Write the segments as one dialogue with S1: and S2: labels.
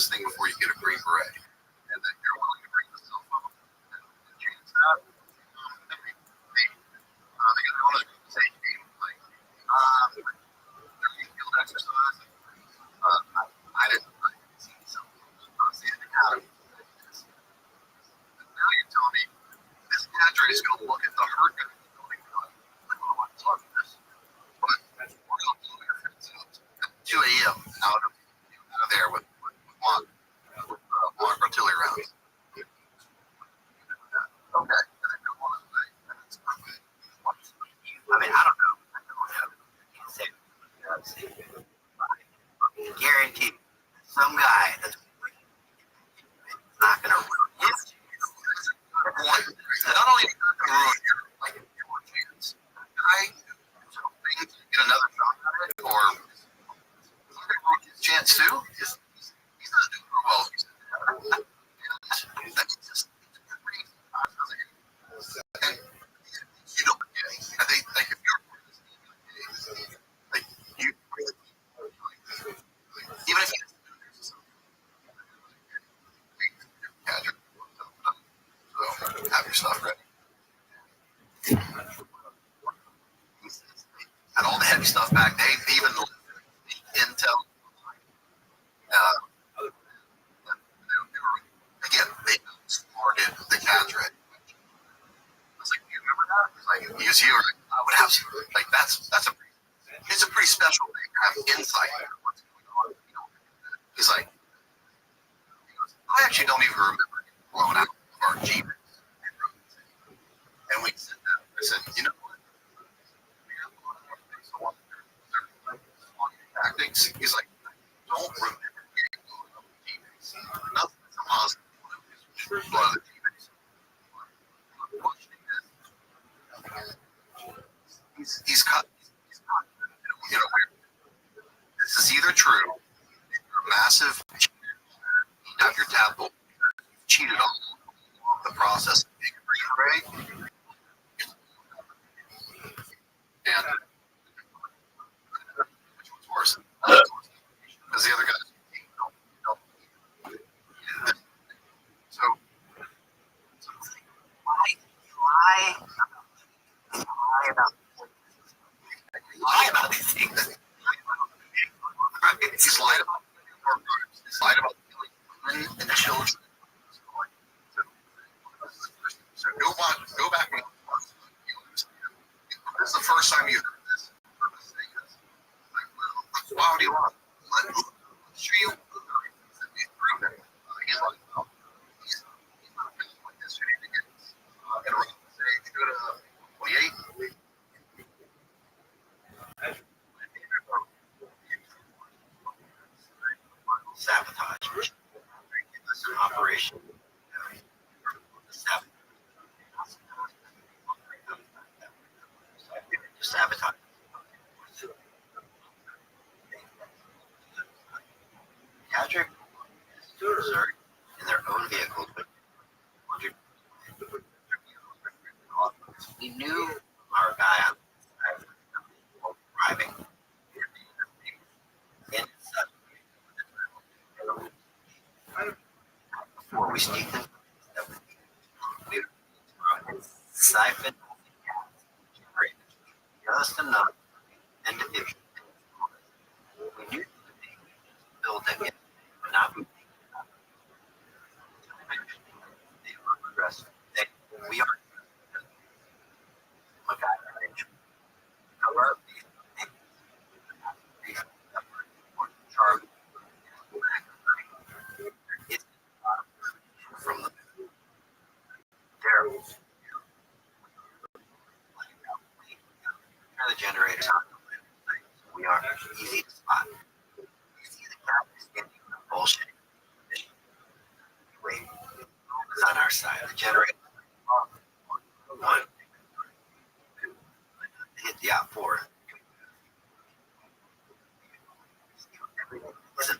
S1: this thing before you get a Green Beret. And then you're willing to bring the cell phone and change that. They got all the same game. Like, field exercise. I didn't see some standing out. Now you're telling me this cadre is going to look at the herd guy going, I don't want to talk to this, but we're going to blow your heads out at 2 a.m. out of there with mock artillery rounds. Okay. I mean, I don't know. I guarantee some guy that's not going to ruin his chance. Not only ruin your chance, right? Get another shot at it, or he's going to ruin his chance too. He's not doing well. That's just crazy. And you don't get it. I think, like, if you're like, you really, even if you so have your stuff ready. And all the heavy stuff back, they even intel. Again, they started the cadre. It's like, you remember that? It's like, use you, I would have some, like, it's a pretty special thing to have insight into what's going on. You know, he's like, I actually don't even remember getting blown out of our Jeep. And we said that. I said, you know what? Tactics. He's like, don't remember getting blown up with teammates. Nothing's impossible. Blow the teammates. He's cut. You know, this is either true, you're a massive cheater, you have your tadpole, you've cheated on the process of being a Green Beret, and which one's worse? Because the other guys don't. So lie about these things. He's lied about he's lied about killing women and children. So go back and watch. This is the first time you heard this. Like, well, why would he lie? Show you. He's like, oh, he's not feeling like this. You need to get in a room. Say, go to 28. Sabotage. This operation. Sabotage. Cadre Missouri in their own vehicles, but we knew our guy driving. Before we sneaked them, we siphoned just enough and we knew the building it would not be they were progressive. We are from the the generators. We are easy to spot. You see the captain standing in the bullshit. Wait, it's on our side. The generator. One. Hit the out four. Listen.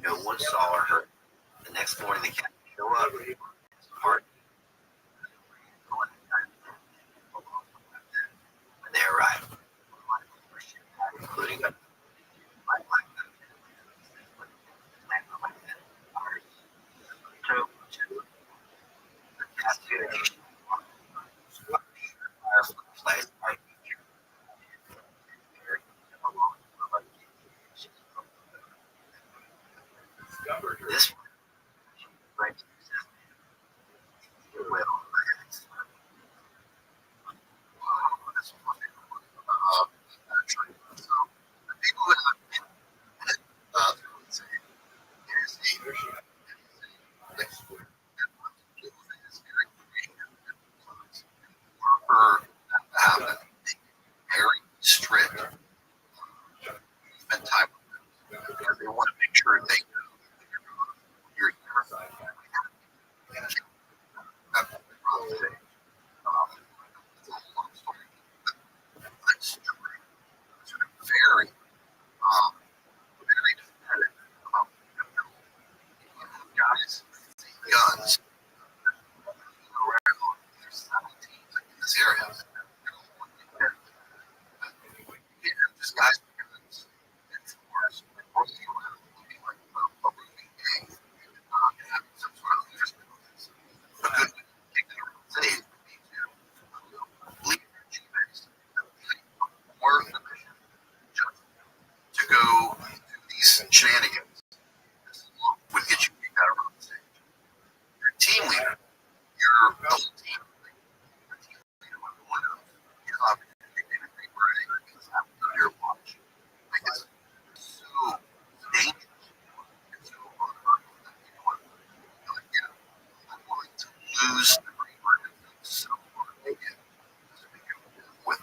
S1: No one saw or heard. The next morning, the captain showed up. Hard. They This right will. So the people that have been say here's for that to happen, very strict spend time with them because they want to make sure they know you're very, very dependent about guys, guns, around. There's 17 in this area. Just guys with guns. It's worse. Rolling around looking like a roving gang. Having some sort of leadership. A good way to take that around the city would be to leave your G-base. More of the mission to go do these shenanigans. This would get you kicked out around the stage. Your team leader, your whole team, your team leader with the window is obviously in a paper because it's happened on your watch. Like it's so dangerous. It's so unheard that people are like, yeah, I'm willing to lose the free market so far they get with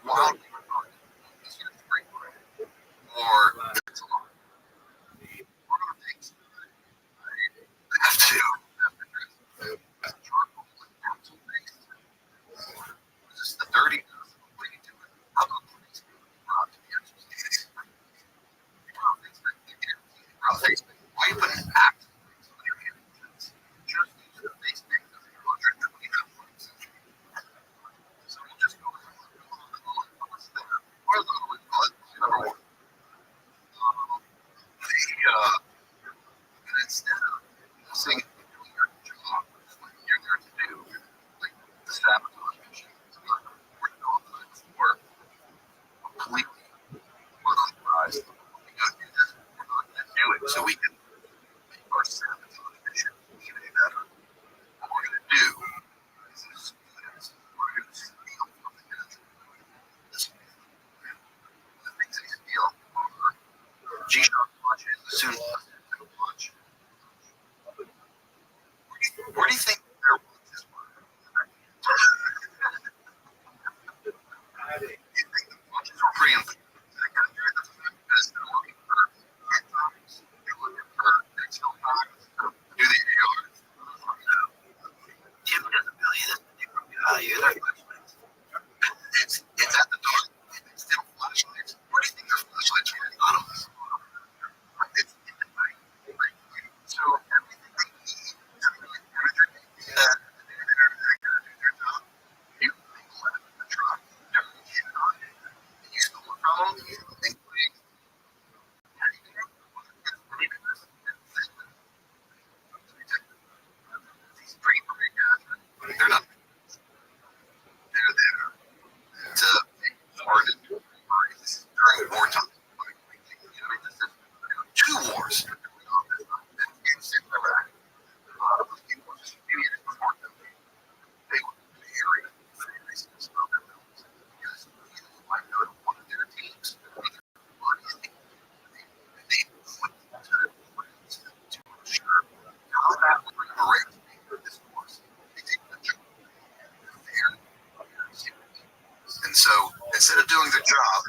S1: wildly regarded as your free market or it's a lot. One of the things I have to address charcoal and council based. Is this the 30? What are you doing? How about police brought to the exercise? Why you put an act on your hand? Just use the face pick of your 120 so we'll just go what's there. Or the number one. And instead of saying doing your job, what you're there to do, like the sabotage mission, working all the time for completely unauthorized. We got to do this. We're not going to do it so we can make our sabotage mission even better. What we're going to do is as students, we're going to steal from the country. This makes a steal over G-Shock launches, as soon as they launch. Where do you think their watches were? You think the watches were pretty important? Because they're looking for anti-times, they're looking for digital times, do the ARs. Jim doesn't really different value. It's at the door. It's still flashlights. Where do you think their flashlights are anonymous? It's in the night. So everything they need to really do that. You left the truck. You stole it from them. You think these pretty big guys. They're not. They're there to make hardened worries during wartime. Two wars. People just immediately report them. They were very, very racist about their films. Because you might know one of their teams. They went to ensure combat would break this force. They take the job. And so instead of doing the job,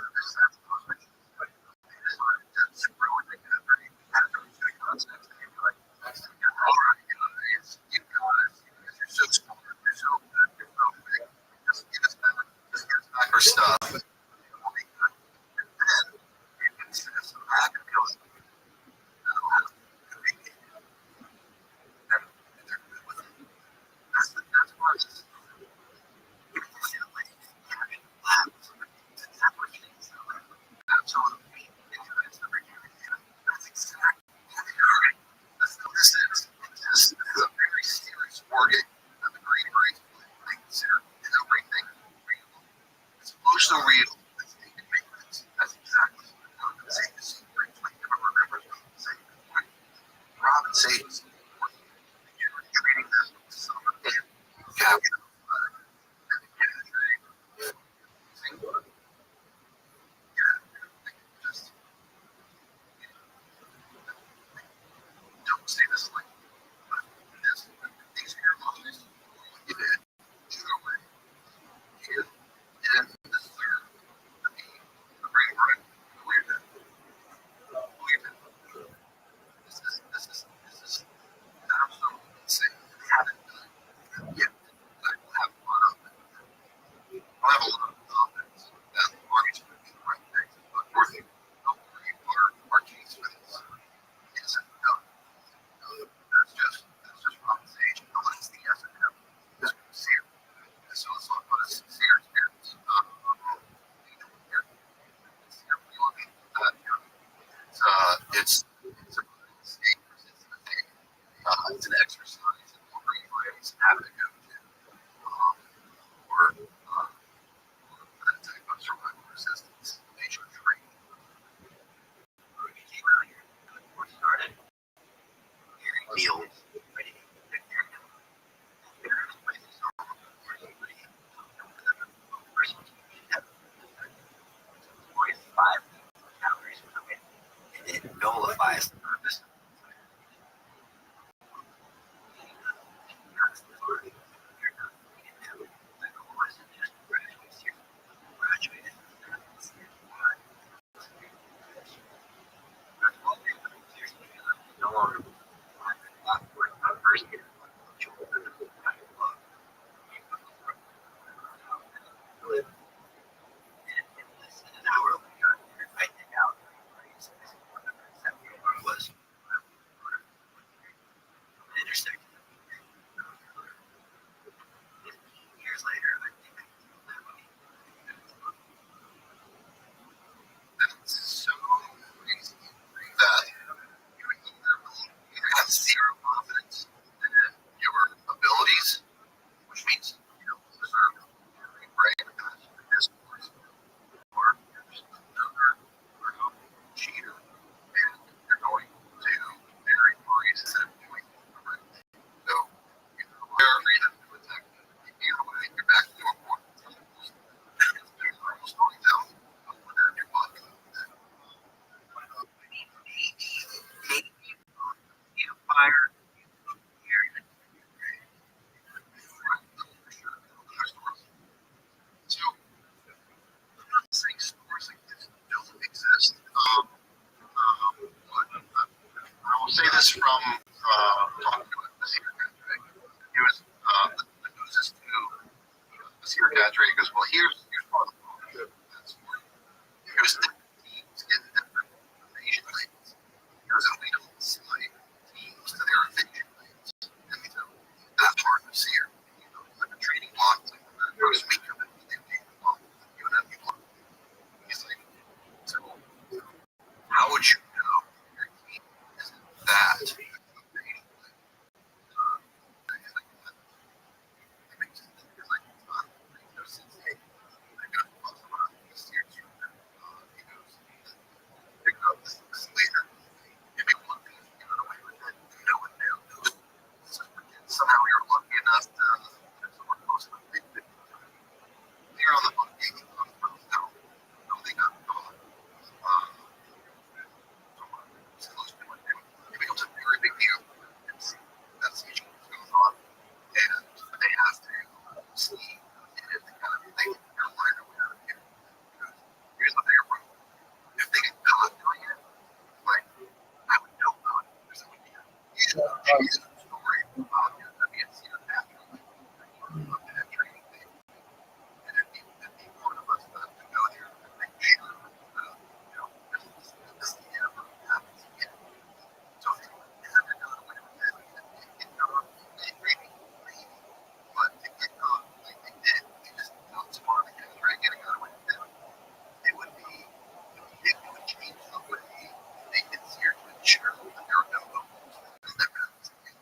S1: her stuff. And then you can send us back and go, that's why it's absolutely. That's exactly right. That's what this is. This is a very serious wargame that the Green Berets consider everything real. It's emotional it's it's an exercise in what brain waves have to go to, or that type of survival resistance nature trait. When you came out here, before you started hearing meals, ready to pick your various places where you would eat. First, you have 45 calories per week, and it nullifies the purpose of no longer first an hour later, I think out was intersected. 15 years later, I think that's so crazy that you have zero confidence in your abilities, which means you don't deserve your brain because you're discourse or you're just another cheater and you're going to marry Maurice instead of doing the right thing. So, whatever reason to attack either way, you're back to a point. There's normal storytelling of whatever your body maybe you fire here. So, I'm not saying stores like this don't exist. But I will say this from talking to a senior cadre. He was the closest to a senior cadre. He goes, well, here's part of the problem. That's for you. He goes, the teams get different Asian lanes. He goes, and we don't assign teams to their Asian lanes. And so that's hard to see her. Like a training block, like go to speaker, but they take the block. You and that block. He's like, so how would you know your team isn't that? Somehow we were lucky enough to work close with big they're on the book game no, they got caught. It becomes a very big deal. That's the issue that's going on. And they have to see if they kind of think they're lying away out of here. Because here's the bigger problem. If they get caught doing it, like, I would know about it. Because it would be a huge story about the BNC or naturally of that training thing. And it'd be one of us that to go there and make sure this never happens again. So if you never got away with it, it not maybe, but to get caught like they did, they just not smart again, try getting away with it. It would change the way they get here to ensure that there are no locals. This never happens again.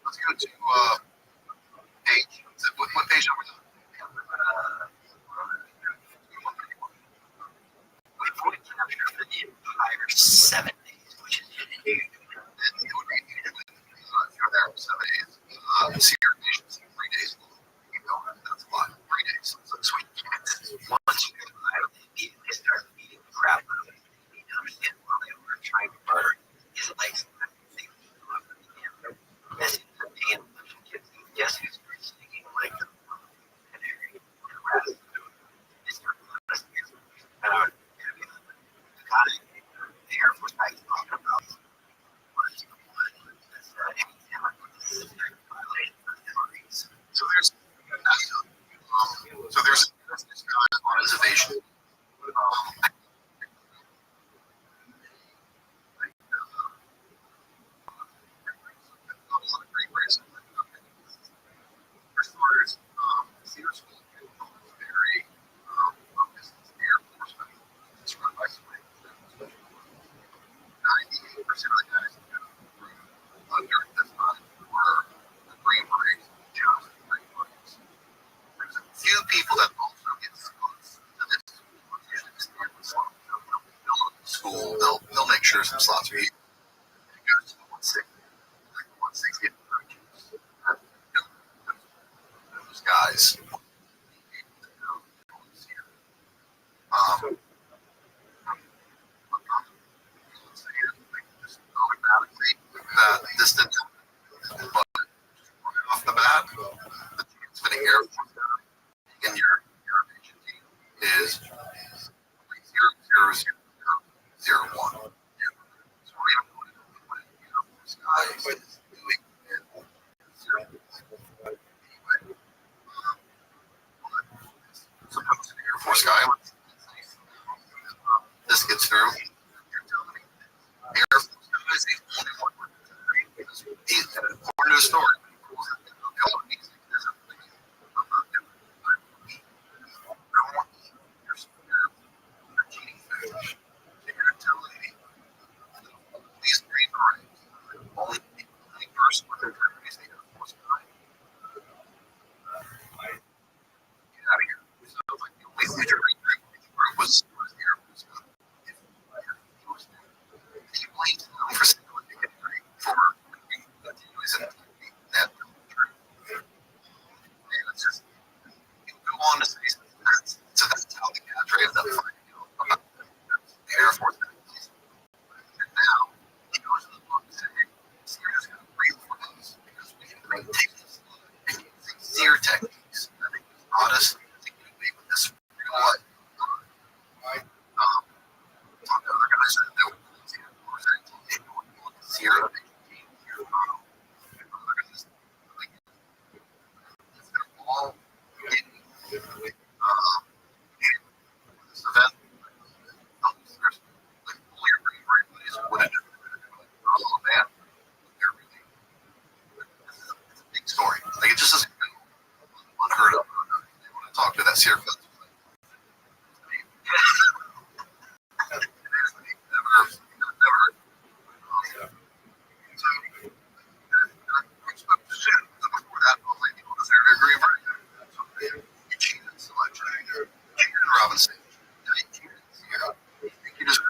S1: Let's go to page. What page are we on? We fully captured for the entire 7 days, which is huge. And it would be if you're there for 7 days. Senior nations, 3 days. You know, that's a lot. 3 days. So we can't. Once you arrive, they immediately start beating the crap out of it. You need to understand while they were trying to murder is like guess who's sneaking like the canary and rather than doing it's your and the Air Force guys talking about anytime guys. Um, just automatically that distance, but off the bat, the chance for the Air Force in your agency is 0.00001. So we don't put it what Air Force guy is doing in 0. Anyway, supposed to be Air Force guy. This gets through. You're telling me the Air Force guy is the only one with he's according to the story. These Green Berets, only person with their countries, the Air Force guy, get out of here. So like the only major group was the Air Force guy. He blamed him for stealing the country for using that true. And it's just you go on to say that. So that's how the cadre ends up finding out about the Air Force guy. And now he goes to the book and said, hey, you're just going to breathe for us because we can maintain this and using seer techniques. I think it's honest to get away with this real life. Talk to other guys that know seer all in this event. There's like fully agree everybody's what it is. Oh man, they're really it's a big story. Like it just doesn't go unheard of. They want to talk to that seer festival. Robinson. You just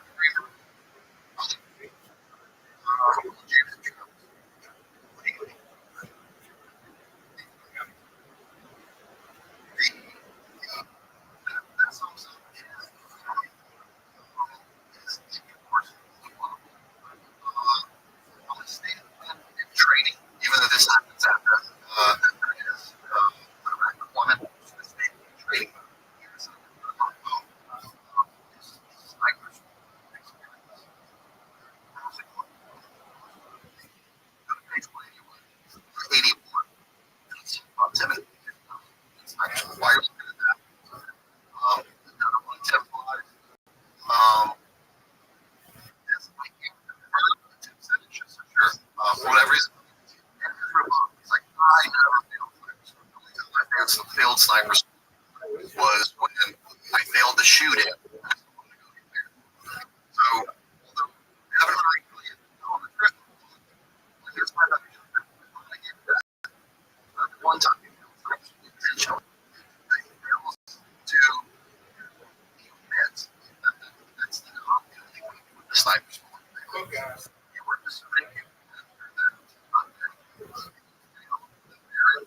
S1: training, even though this happens after his deployment, training. Snipers experience. Page 81. About 10 minutes. Why are you doing that? Another 110. That's like sure. For whatever reason, he's like, I never failed snipers. The only time I failed snipers was when I failed to shoot it. So, although we haven't really known the truth, here's my one time intentionally fails to admit that's the snipers. You were just very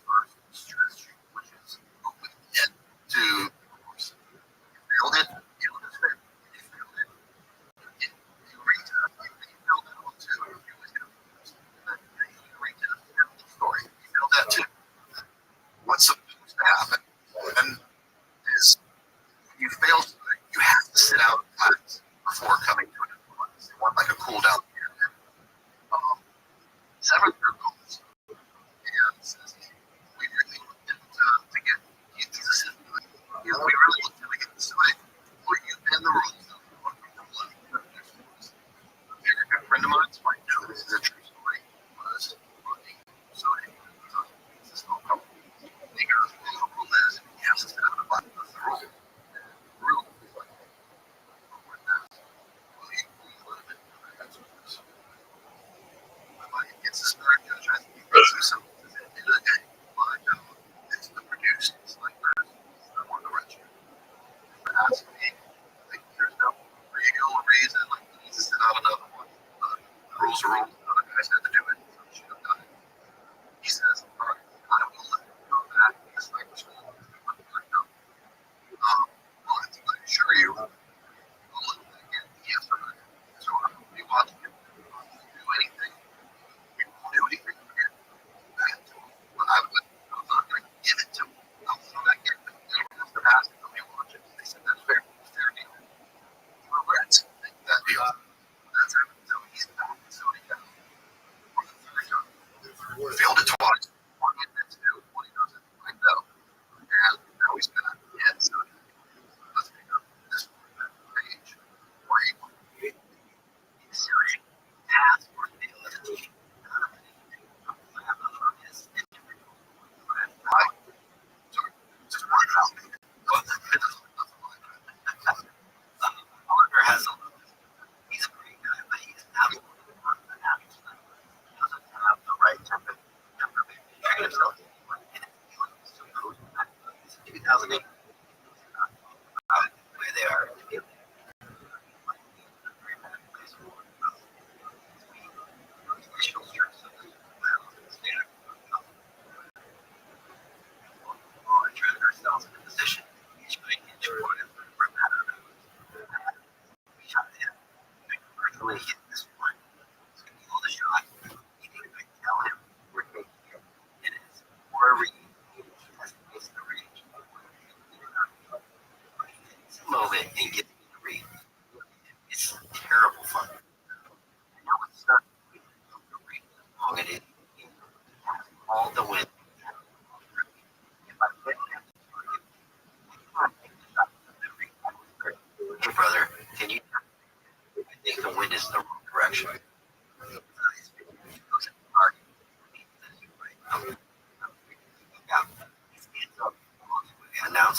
S1: first stress shoot, which is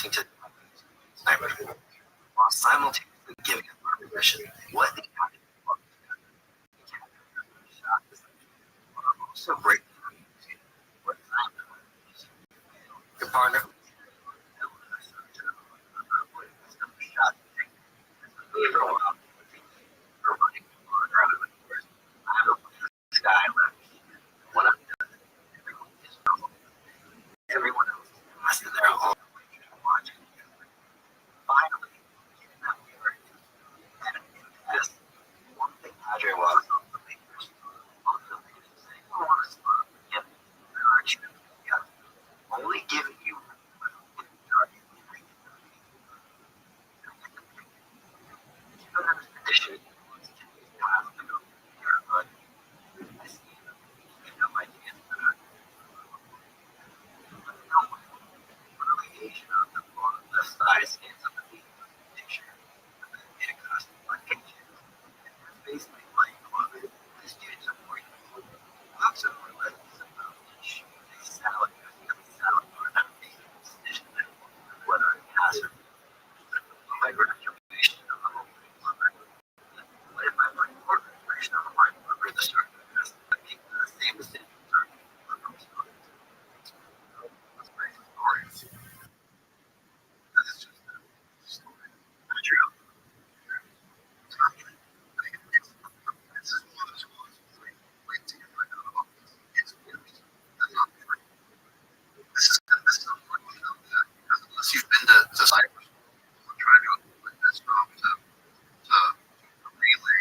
S1: listening to sniper while simultaneously giving us permission what the also break your partner shot sky left one up everyone else is in their home watching. Finally, this one thing Andre was only giving you addition. The side stands up the picture in a costume like basically like this dude's a point. Lots of relentless about salad, whether it has or my graduation of the whole what if I find more graduation of my the start the same decision. That's great stories. This is just true. This is one of those ones wait to get right out of office. This is unfortunately not good because unless you've been to Cyprus, I'm trying to do a best job to relay.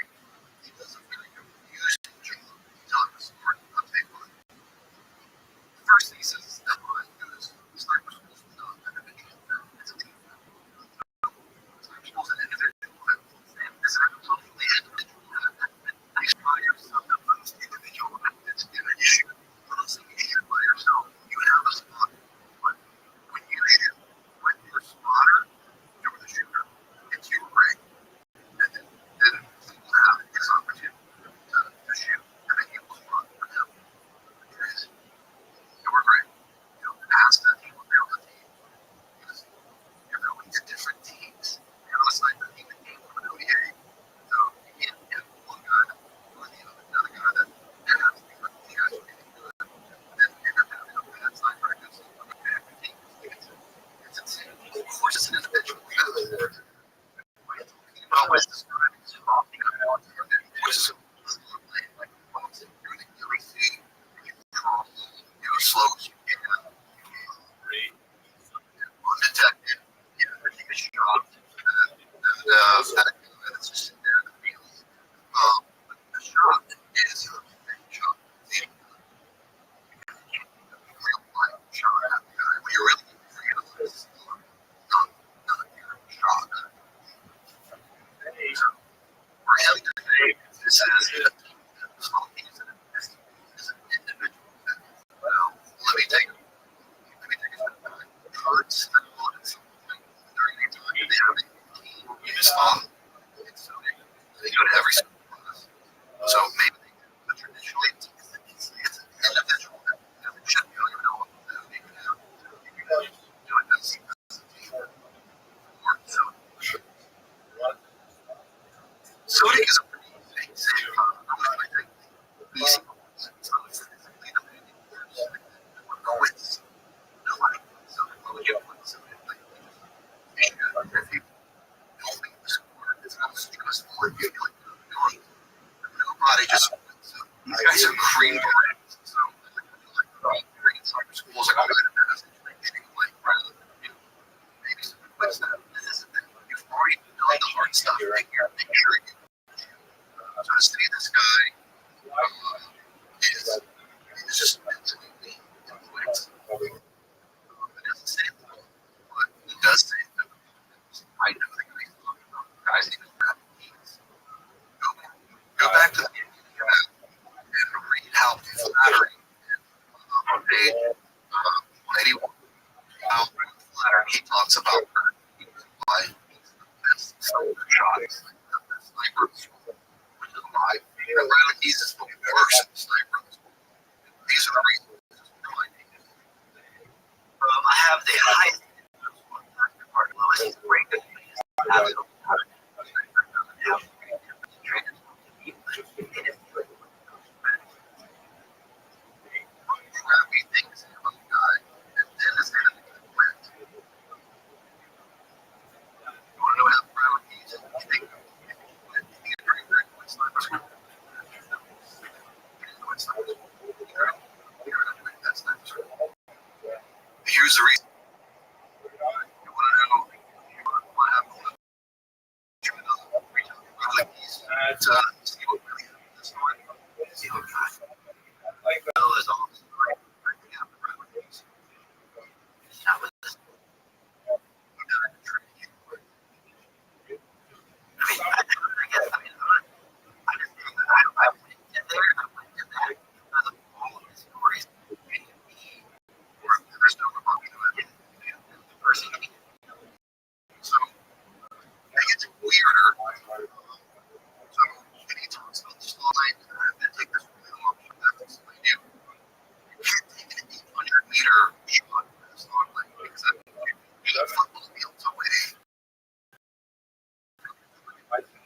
S1: He doesn't really use the job. Tell the story. I'll take one. The first thing he says is that what I do is Cyprus schools is not an individual film. It's a team film. Cyprus schools is an individual film. And this is a completely individual film. You by yourself, the most individual methods in an issue. Unless you shoot by yourself, you have a spot. But when you shoot with your spotter, you're the shooter. It's your ring. And then people have this opportunity to shoot and make you spot for them. It is your ring. You don't pass that team or fail the team. Because you're going to different teams. You're on a side that even came from an ODA. So you can't get one guy or the other guy that has because the guys are getting good. Then you're going to have a bad side practice. It's insane. Of course, it's an individual. Always describing soft voices like boxing, everything control, slow as you can, undetected, everything is shocked, and it's just sitting there in the field. The shot is a shot. Real life shot at the guy. When you're really realize not your shot. For him to say this is an individual. Well, let me take a step back. Hurts and bullets during the time they have a team respond. They go to every single class. So maybe they do, but traditionally it's an individual that should be able to know that they can have. Do it as a team. Sodic is a pretty safe easy ones. So it's physically the main with nobody. So when we get one, so if you don't make the score, it's not stressful. If you like, nobody just wins. These guys are cream brands. So like soccer schools are going to pass like rather than maybe some place that this is you've already done the hard stuff right here. Make sure you so to see this guy is just mentally influenced. It doesn't say that, but it does say that. I know the guy he's talking about. Guys, he was grabbing keys. Go back to the beginning of that and read how flattering on page 181. How flattering he talks about her. Why he's the best shots, the best snipers. Live. And Riley Keys is the worst sniper. These are the reasons. I have the highest Rabbi thinks I'm a guy, and then his enemy wins. You want to know how proud he is? You think he can bring back points line? Here's the reason. You want to know what happened to see what really happened in the story? See what God. Bill is all story. That was I guess I just think that I went to there. I went to that because of all of the stories. And he or there's no talking about it. The person. So it gets weirder. So when he talks about this line, I'm going to take this really long shot. That's explain you. You can't take an 800-meter shot with this long line because that football field's away.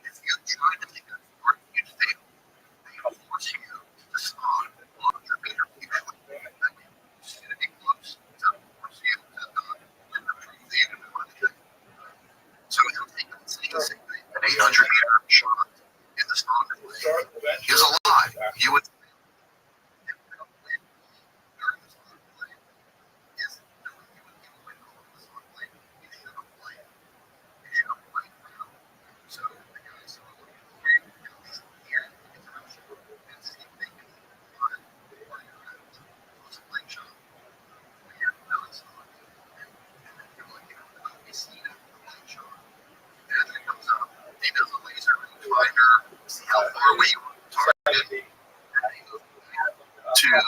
S1: If you try to take that forward, you'd fail. They force you to stop 100 meter. You should it's going to be close to force you to not prove that you can run it. So he'll take an 800-meter shot in the strongest way. He was alive. You would see how far away you want to target to the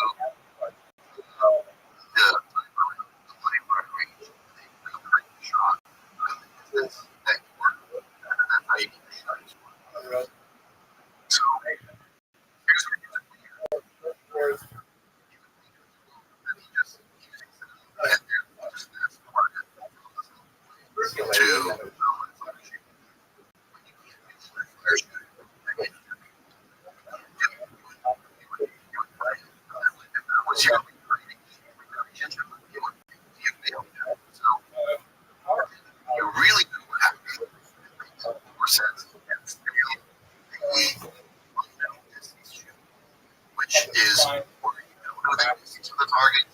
S1: shot. That's how you get the shot. So here's where to what's your you really have more sense which is where you don't know the distance of the target,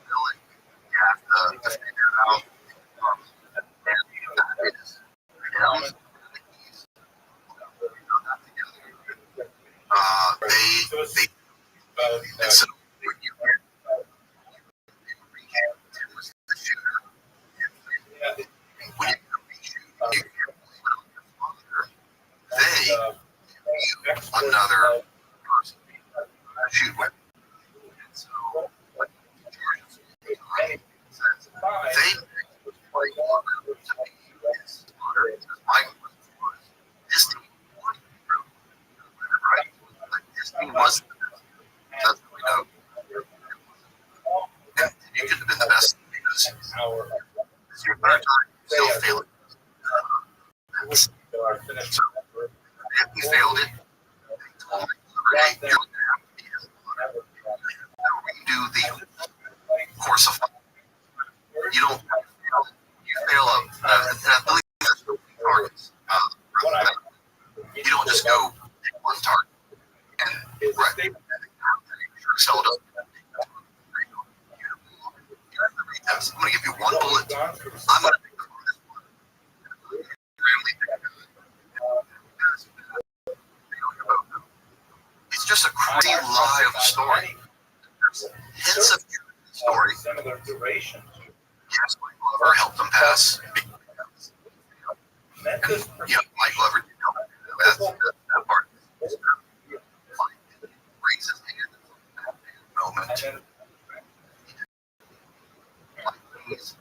S1: you have to figure it out. And that is they and so when you was the shooter, when you they another person shoot with. And so what George says, they play long to be his daughter because Michael was this team right? Like this team was that's what we know. And you could have been the best because it's your third time still failing. So if you failed it, they told me, hey, you're going to have to be his daughter. Redo the course of you don't you fail and I believe there's no targets. You don't just go take one target and right. Sell it up. I'm going to give you one bullet. I'm going to pick the hardest one. It's just a crazy live story. Hints of the story. Similar duration. Yes, Mike Glover helped them pass. And, Mike Glover did help them. That part. Raise his hand at that moment. He's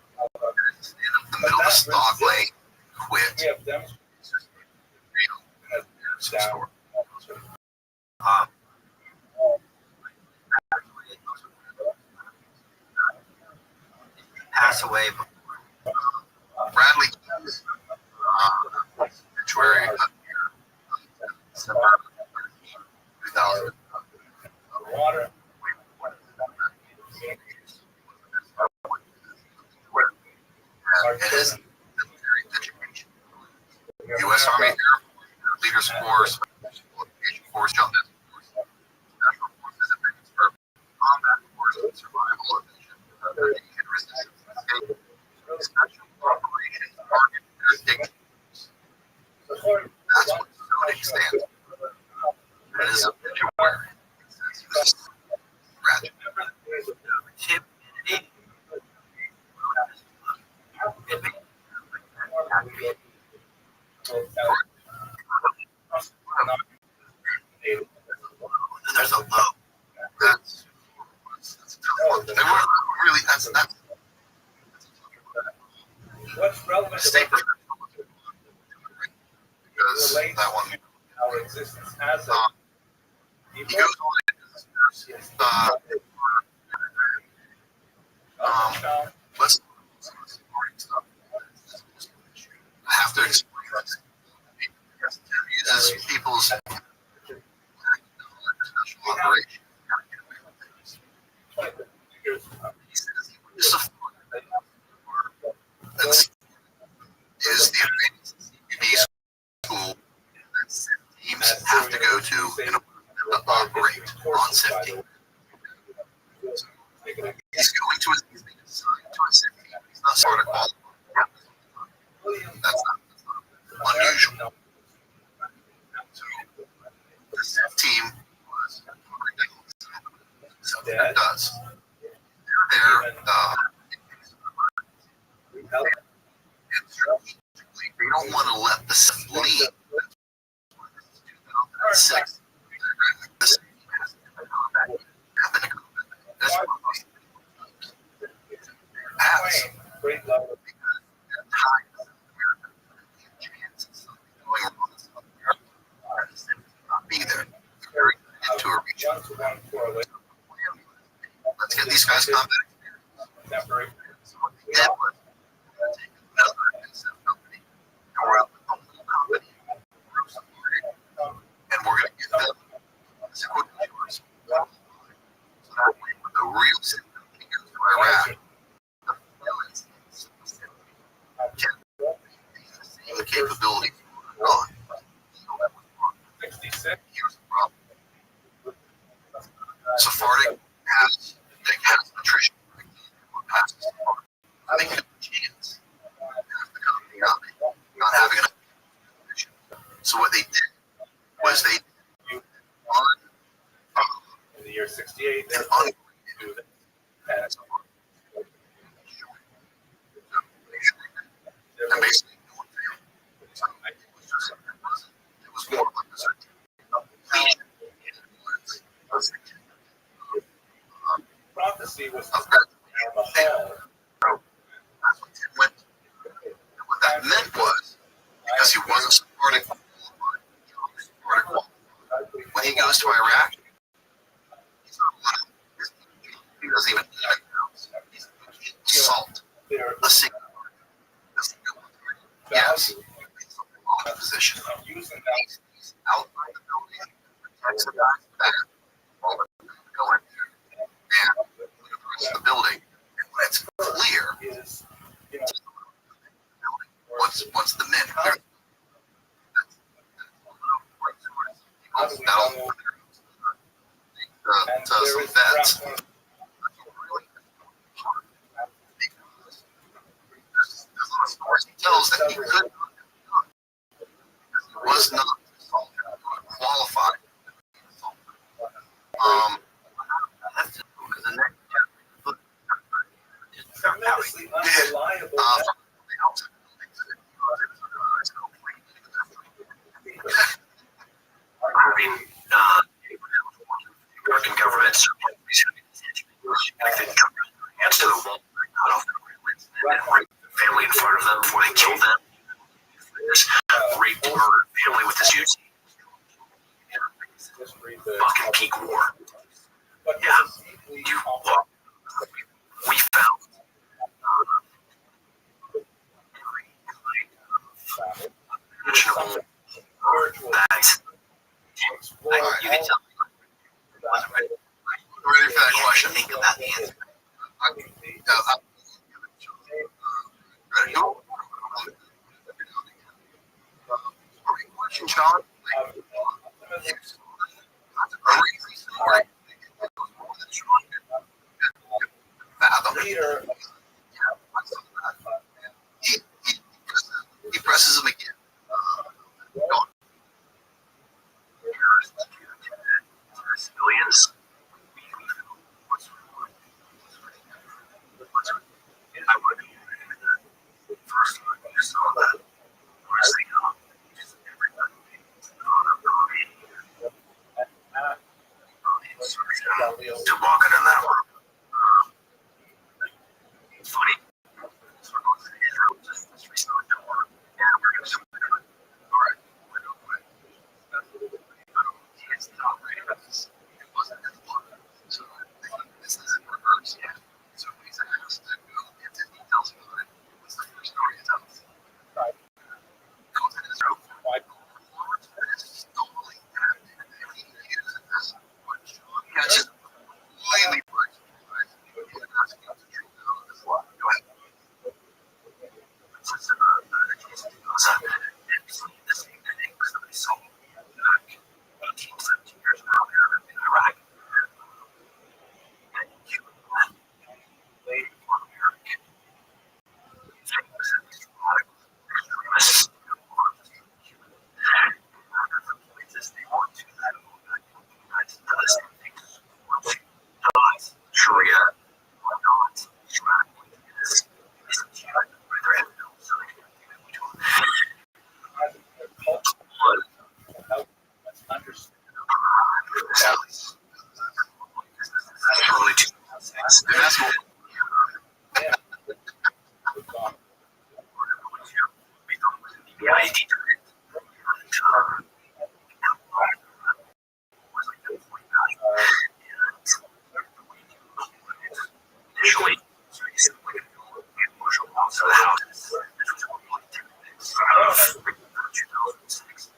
S1: in the middle of the stock lane, quit. It's just real. It's a story. Pass away before Bradley Keys, obituary December 2000. And his military education. U.S. Army Leaders Force, Special Education Force, Jump Force, Special Forces Advanced for Combat Force, Survival of Nation, Resistance, Escape, Special Operations, Target Jurisdiction. That's what zoning stands for. That is obituary. It says he was a graduate. Tip. There's a low. That's they weren't really. That's state because that one.
S2: Our existence as
S1: He goes on. Let's. I have to explain this. He uses people's special operation. Is the advanced school that teams have to go to in order to operate on 17. He's going to his assigned to a SIP team. He's not sort of qualified. That's not unusual. So the SIP team was something that does. They're they don't want to let the SIP lead. 2006. That's what most has.
S2: great level of
S1: be there. Into a region.
S2: one-to-one correlation.
S1: Let's get these guys combat.
S2: Temporary.
S1: Yeah, but take another concept company, and we're out with the whole company, and we're going to get them as equipment to us. So that way, when the real SIP company goes to Iraq, the villains can maintain the same capability on.
S2: 66.
S1: Here's the problem. Sephardic has attrition. Passes they have a chance of the company not having enough attrition. So what they did was they
S2: In the year 68,
S1: and basically no one failed. So it was more like a certain completion
S2: prophecy was
S1: of that.
S2: Mahal.
S1: That's what Tim went to. And what that meant was, because he wasn't Sephardic qualified, when he goes to Iraq, he's not allowed. He doesn't even he's assault a single yes, position.
S2: Using that
S1: He's outside the building, protects the guy's back, while the go in there, and the rest of the building. And when it's clear,
S2: is,
S1: once the men clear, that'll to some vets. He tells that he could was not qualified. Because the next
S2: tremendously unreliable.
S1: American government hands to the wall, cut off the family in front of them before they kill them. This raped and murdered family with this huge fucking peak war. Yeah, we found Sean, that's a crazy story. Fathom.
S2: Leader.
S1: He presses him again. Civilians. I would first I saw that. Honestly, everybody. To walking in that room. It's funny. So we're going to his room, just this recent door, and we're going to all right, we're going to it's not right. It wasn't his blood. So this is in reverse, yeah. So he's asked to go into details about it. What's the first story he tells? Right. Goes in his room. Why? It's totally happening. And he uses this one. Yeah, just completely breaks his eyes. He's asking him to treat it on his life. Go ahead. It's just the same thing because somebody saw him back 18, 17 years earlier in Iraq. And he was laid for American. He's radical extremists. They want to that does things does Sharia or not. He's radical. This is their evidence. So they can do understand. Early 2006. That's what the ID initially, so the house, this was one of the things. 2006,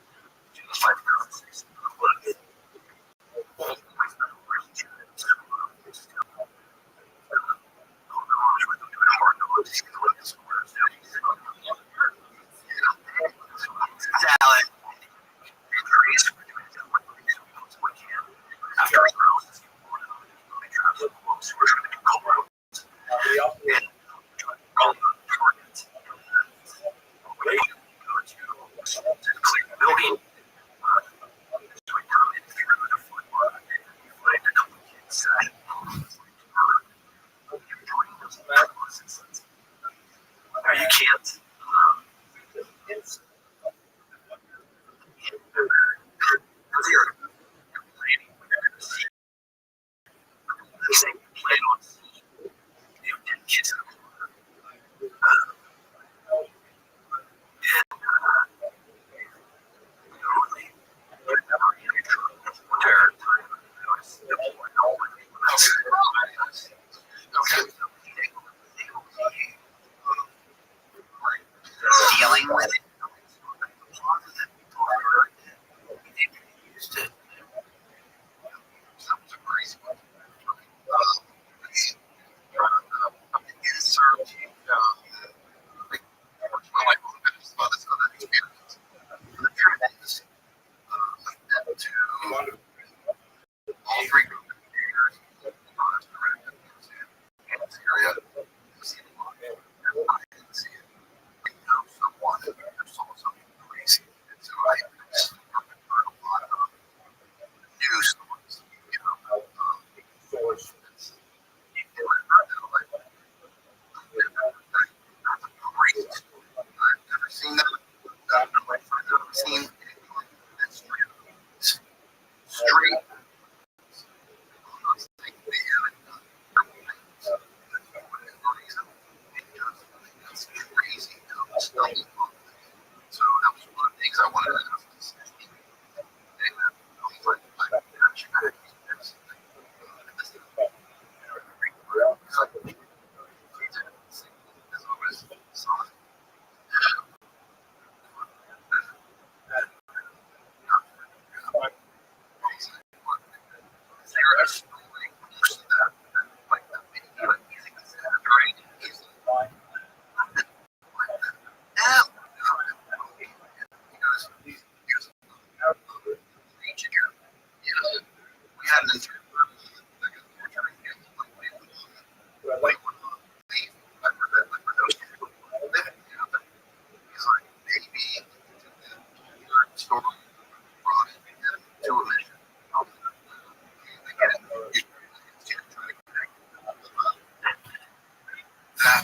S1: 2006. Salad. After building. You can't. Kids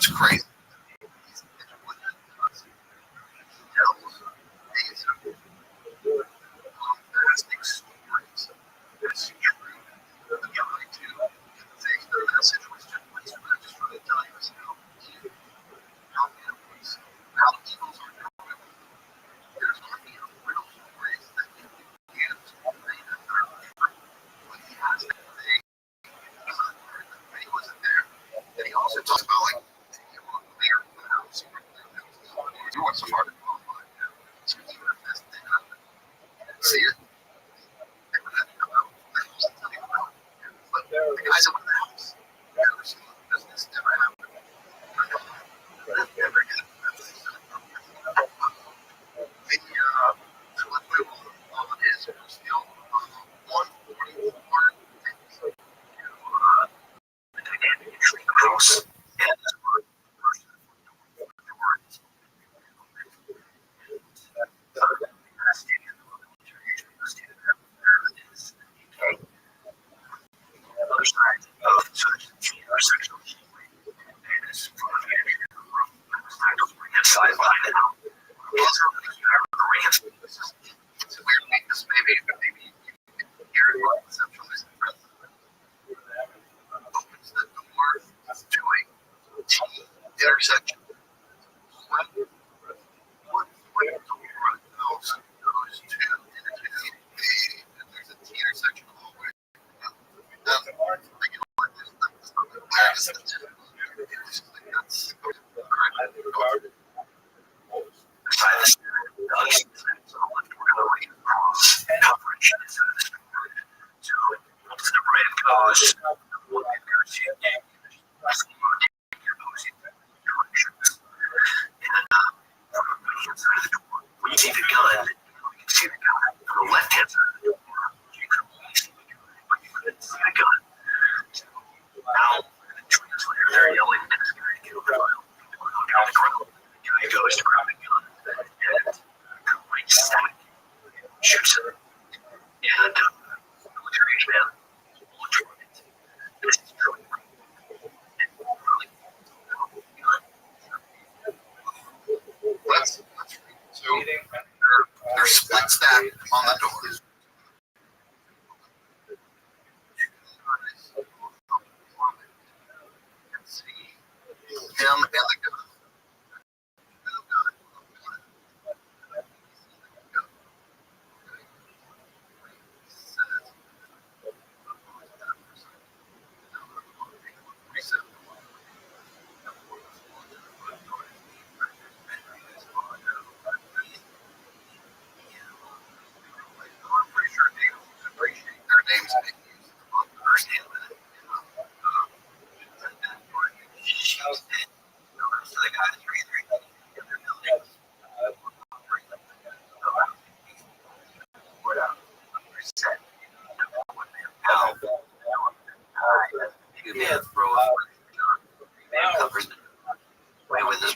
S1: It's crazy. Fantastic stories. It's true. The guy too. The message was just really telling us how families, how evils are doing. There's plenty of real stories that can be used to make a third when he has that thing. When he wasn't there. And he also talks about like you know, clear the house. You want some art to qualify. So even if this thing happened, see it. But the guys that were in the house never seen business never happened. Never did. So let's move on his still 144 house and other side of such intersectional healing and this inside behind it. These are grants. It's a weird weakness, maybe here in my conceptualism opens the door to a T intersection. What door goes to there's a T intersection all the way. When you see the gun, you can see the gun. On the left hand side of the door, you can only see the gun, but you couldn't see the gun. Now, 2 minutes later, they're yelling at this guy to get over the ground. The guy goes to grab a gun, and a complete stack shoots him. And military age man, bullet through it. This is really so there's split stack on the doors. Him and the gun. I'm pretty sure they appreciate their names being used on the first name of it. So the guy that's reiterating the other building. Two men throw a man covers the way with his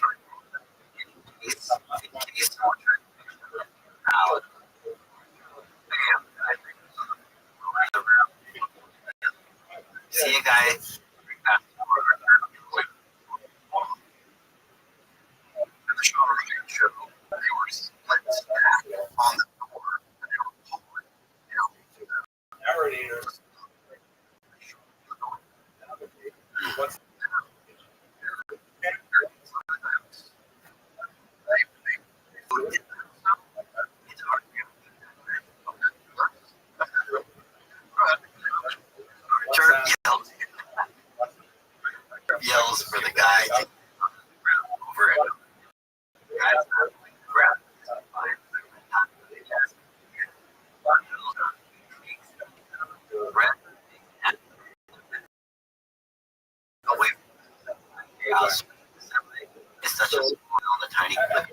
S1: he's out. See a guy the show they were split on the door and they were pulling
S2: Narrators. What's
S1: yells for the guy to over it. It's such a on the tiny clip.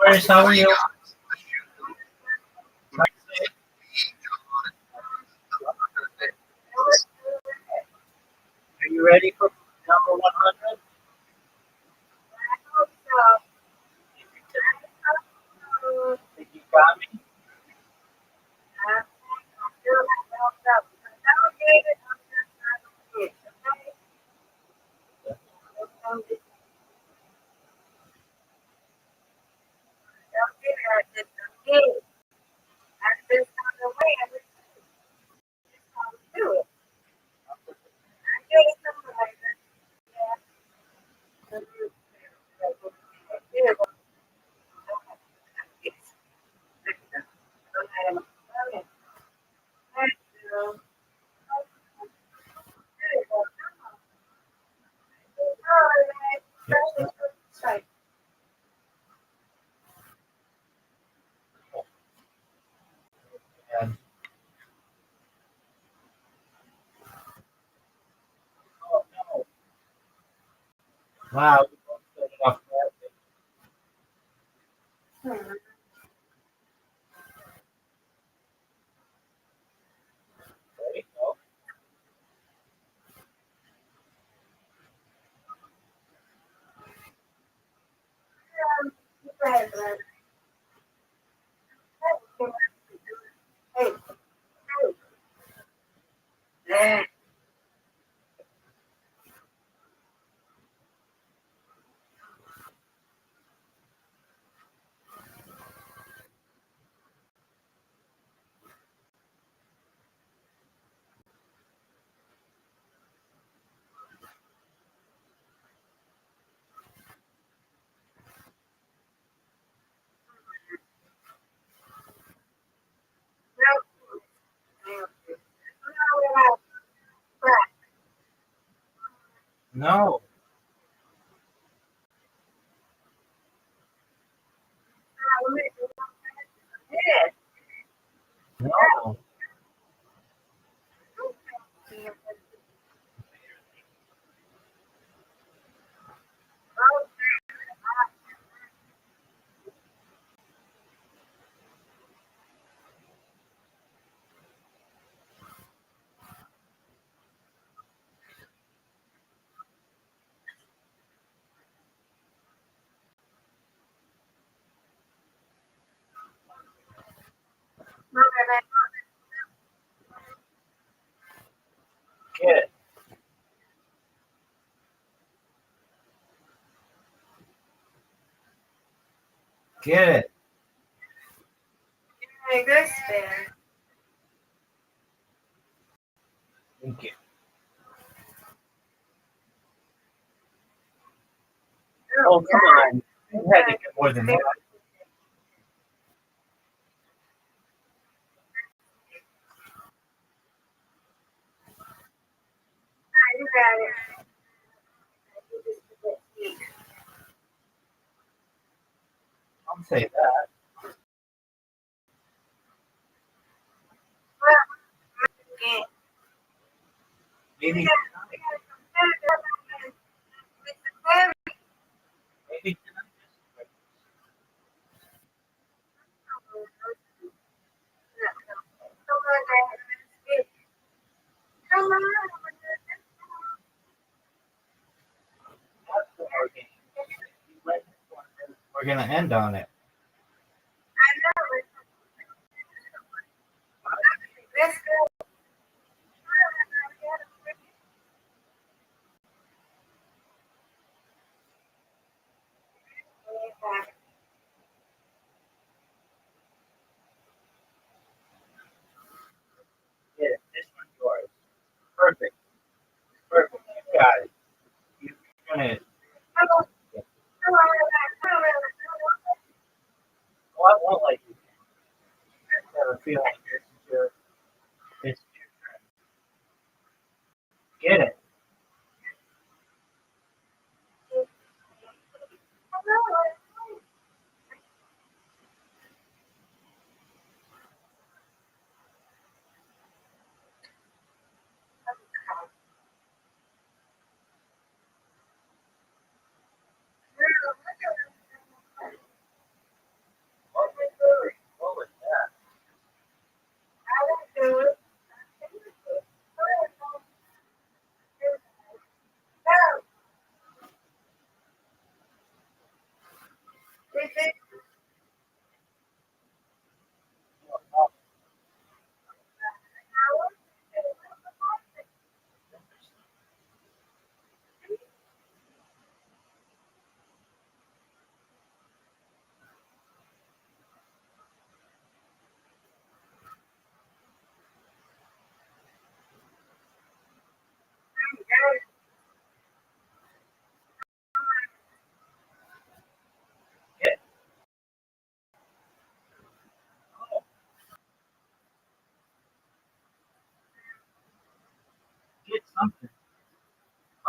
S3: Chris, how are you? Are you ready for number 100? Think you got me? And, oh no. Wow, we both set it off badly. Ready? Go. No, no. Get it. Get it. Thank you. Oh, come on. You had to get more than that. I'll say that. Maybe tonight. Maybe tonight. That's what we're going to end on it. Get it. This one's yours. Perfect. Perfect. You got it. You're going to. Well, I won't let you. I have a feeling it's your turn. Get it.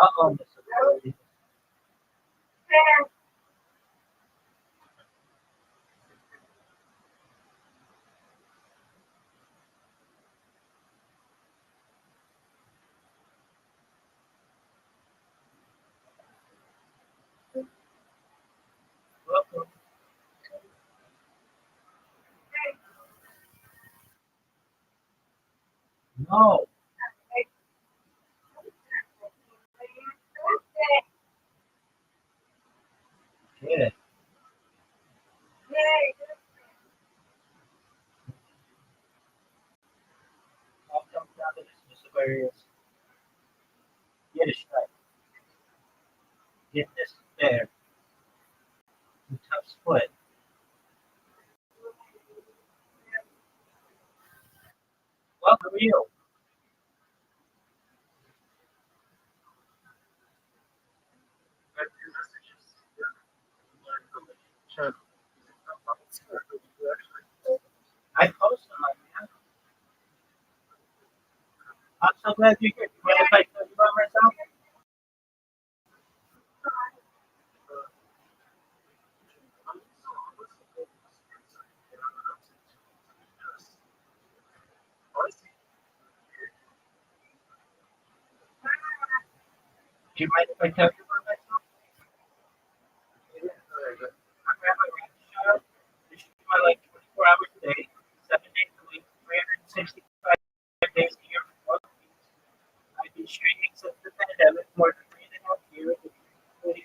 S3: Uh-oh, Mr. Corey. Uh-oh. No. Get it. I'll come down to this, Mr. Aquarius. Get it straight. Get this there. The tough split. Well, for you. Sure. I post them like that. I'm so glad you're here. What if I tell you about myself? Do you mind if I tell you about myself? I'm Rabbi Rothschild. I shoot my like 24 hours a day, 7 days a week, 365 days a year for 12 weeks. I've been streaming since the pandemic, more than 3.5 years, 24/7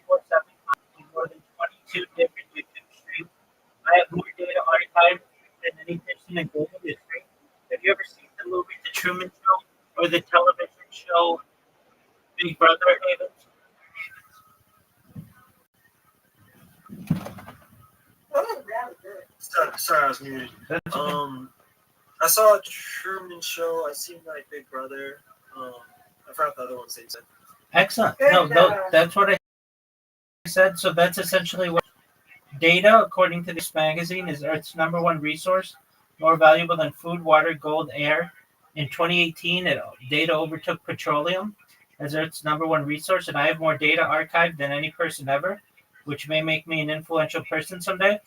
S3: in more than 22 different YouTube streams. I have more data archived than any person in global history. Have you ever seen the movie The Truman Show or the television show Big Brother, Havens?
S4: Sorry, I was muted.
S3: That's okay.
S4: I saw a Truman Show. I seen like Big Brother. I forgot the other ones they said.
S3: Excellent. No, that's what I said. So that's essentially what data, according to this magazine, is Earth's number one resource, more valuable than food, water, gold, air. In 2018, data overtook petroleum as Earth's number one resource, and I have more data archived than any person ever, which may make me an influential person someday.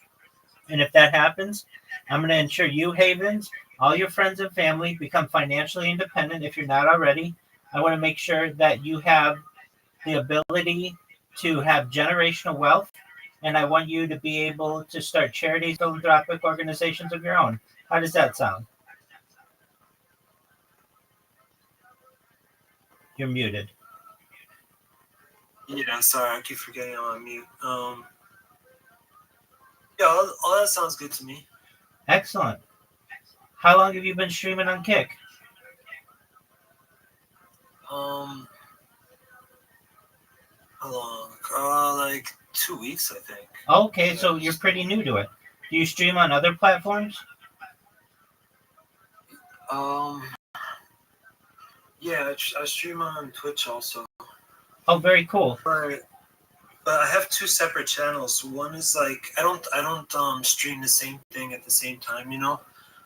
S3: And if that happens, I'm going to ensure you, Havens, all your friends and family become financially independent if you're not already. I want to make sure that you have the ability to have generational wealth, and I want you to be able to start charities, philanthropic organizations of your own. How does that sound? You're muted.
S4: Yeah, sorry, I keep forgetting I'm on mute. Yeah, all that sounds good to me.
S3: Excellent. How long have you been streaming on Kick?
S4: How long? Like 2 weeks, I think.
S3: Okay, so you're pretty new to it. Do you stream on other platforms?
S4: Yeah, I stream on Twitch also.
S3: Oh, very cool.
S4: But I have two separate channels. One is like I don't stream the same thing at the same time.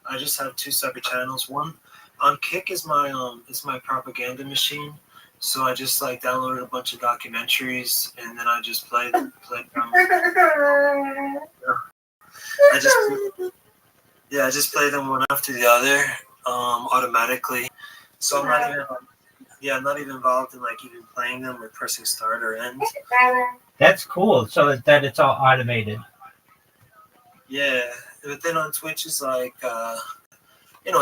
S4: I just have two separate channels. One on Kick is my propaganda machine. So I just like downloaded a bunch of documentaries and then I just played them. I just play them one after the other, automatically. So I'm not even involved in like even playing them or pressing start or end.
S3: That's cool. So that it's all automated.
S4: Yeah, but then on Twitch is like, I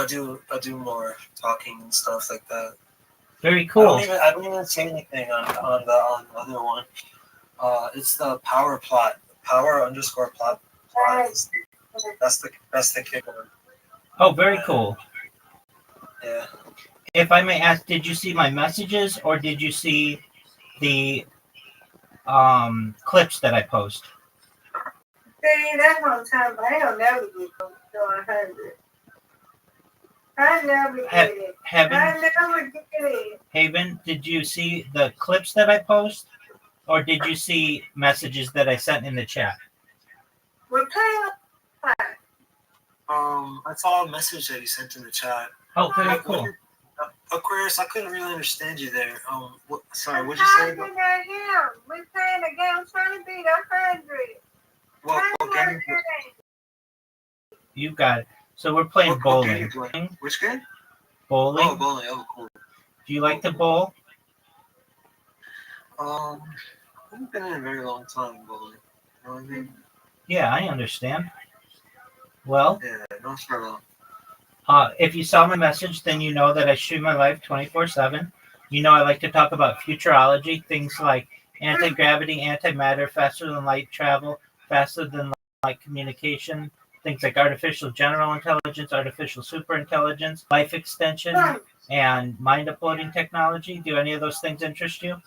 S4: do more talking and stuff like that.
S3: Very cool.
S4: I don't even say anything on the other one. It's the power plot. Power_plot. That's the kick one.
S3: Oh, very cool.
S4: Yeah.
S3: If I may ask, did you see my messages or did you see the clips that I post?
S5: See, that's what I'm talking about. I don't never get to 100. I never get it. I never get it.
S3: Haven, did you see the clips that I post or did you see messages that I sent in the chat?
S5: Return.
S4: I saw a message that you sent in the chat.
S3: Oh, very cool.
S4: Aquarius, I couldn't really understand you there. Sorry, what'd you say?
S5: We're playing a game trying to beat 100.
S4: What game?
S3: You got it. So we're playing
S4: What
S3: bowling.
S4: game you playing? Which game?
S3: Bowling.
S4: Oh, bowling. Oh, cool.
S3: Do you like to bowl?
S4: I haven't been in a very long time bowling. You know what I mean?
S3: Yeah, I understand. Well,
S4: Yeah, not for long.
S3: if you saw my message, then you know that I stream my life 24/7. You know I like to talk about futurology, things like anti-gravity, antimatter, faster than light travel, faster than light communication, things like artificial general intelligence, artificial superintelligence, life extension, and mind uploading technology. Do any of those things interest you?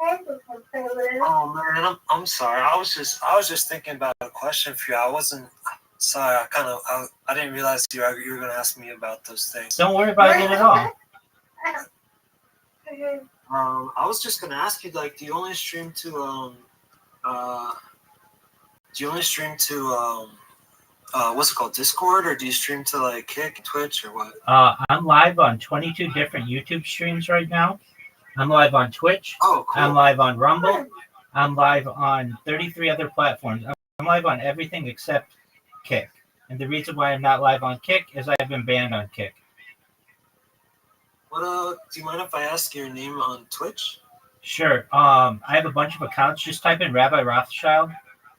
S4: Oh man, I'm sorry. I was just thinking about a question for you. I wasn't sorry. I didn't realize you were going to ask me about those things.
S3: Don't worry about it at all.
S4: I was just going to ask you, like, do you only stream to what's it called, Discord, or do you stream to like Kick, Twitch, or what?
S3: I'm live on 22 different YouTube streams right now. I'm live on Twitch.
S4: Oh, cool.
S3: I'm live on Rumble. I'm live on 33 other platforms. I'm live on everything except Kick. And the reason why I'm not live on Kick is I've been banned on Kick.
S4: What do you mind if I ask your name on Twitch?
S3: Sure. I have a bunch of accounts. Just type in Rabbi Rothschild,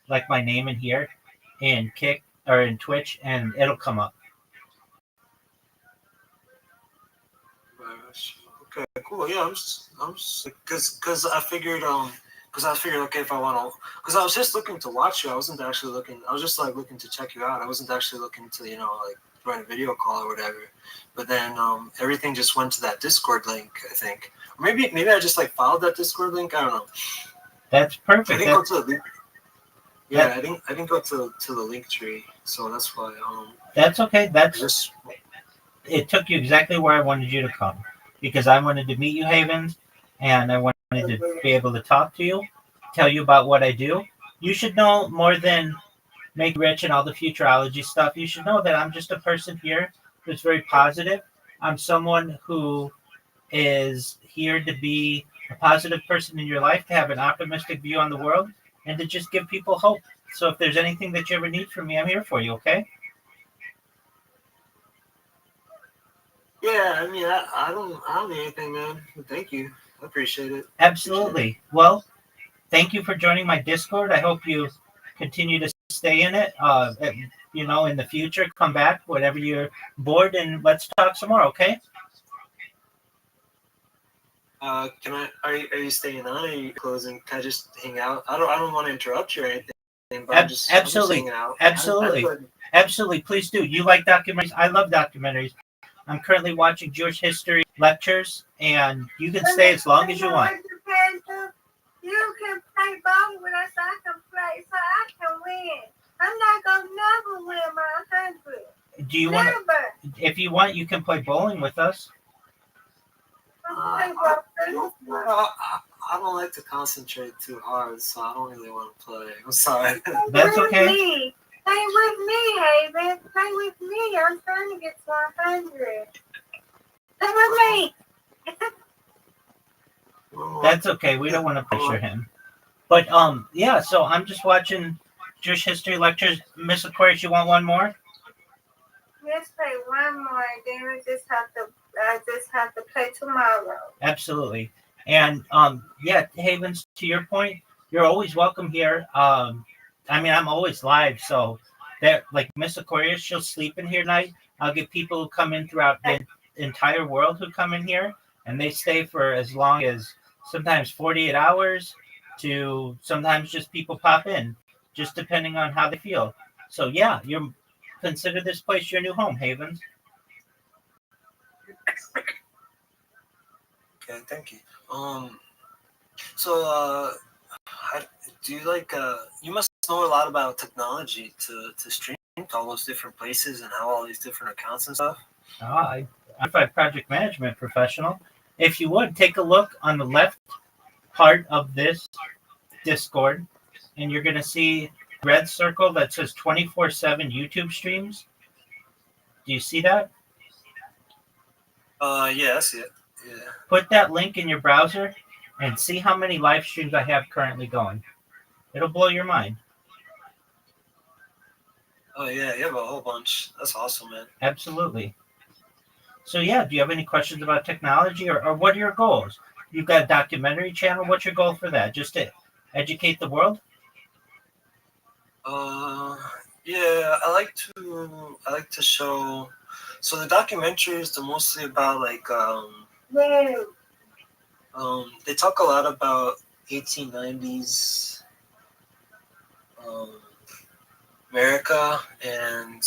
S3: like my name in here, in Kick or in Twitch, and it'll come up.
S4: Okay, cool. Yeah, I'm just because I figured okay, if I want to, because I was just looking to watch you. I wasn't actually looking. I was just like looking to check you out. I wasn't actually looking to like run a video call or whatever. But then everything just went to that Discord link, I think. Or maybe I just like followed that Discord link. I don't know.
S3: That's perfect.
S4: I didn't go to the link. Yeah, I didn't go to the link tree, so that's why.
S3: That's okay. It took you exactly where I wanted you to come, because I wanted to meet you, Havens, and I wanted to be able to talk to you, tell you about what I do. You should know more than make rich and all the futurology stuff. You should know that I'm just a person here who's very positive. I'm someone who is here to be a positive person in your life, to have an optimistic view on the world, and to just give people hope. So if there's anything that you ever need from me, I'm here for you, okay?
S4: Yeah, I mean, I don't need anything, man. Thank you. I appreciate it.
S3: Absolutely. Well, thank you for joining my Discord. I hope you continue to stay in it. In the future, come back whenever you're bored, and let's talk some more, okay?
S4: Are you staying on? Or are you closing? Can I just hang out? I don't want to interrupt you or anything. But I'm just hanging out.
S3: Absolutely. Please do. You like documentaries? I love documentaries. I'm currently watching Jewish history lectures, and you can stay as long as you want.
S5: You can play ball with us. I can play, so I can win. I'm not gonna never win my 100.
S3: Do you want? If you want, you can play bowling with us.
S4: I don't like to concentrate too hard, so I don't really want to play. I'm sorry.
S3: That's okay.
S5: Play with me, Haven. Play with me. I'm trying to get to 100. Play with me.
S3: That's okay. We don't want to pressure him. But yeah. So I'm just watching Jewish history lectures. Miss Aquarius, you want one more?
S5: Let's play one more, then I just have to play tomorrow.
S3: Absolutely. And yeah, Havens, to your point, you're always welcome here. I'm always live, so that, like, Miss Aquarius, she'll sleep in here tonight. I'll get people who come in throughout the entire world who come in here, and they stay for as long as sometimes 48 hours to sometimes just people pop in, just depending on how they feel. So yeah, you consider this place your new home, Havens.
S4: Okay, thank you. So do you like? You must know a lot about technology to stream to all those different places and how all these different accounts and stuff.
S3: I'm a project management professional. If you would take a look on the left part of this Discord, and you're going to see a red circle that says 24/7 YouTube streams. Do you see that?
S4: Yeah, I see it. Yeah.
S3: Put that link in your browser and see how many live streams I have currently going. It'll blow your mind.
S4: Oh yeah, you have a whole bunch. That's awesome, man.
S3: Absolutely. So yeah, do you have any questions about technology, or what are your goals? You've got a documentary channel. What's your goal for that? Just to educate the world?
S4: Uh, yeah, I like to show. So the documentaries, they're mostly about like
S5: No.
S4: they talk a lot about 1890s um, America and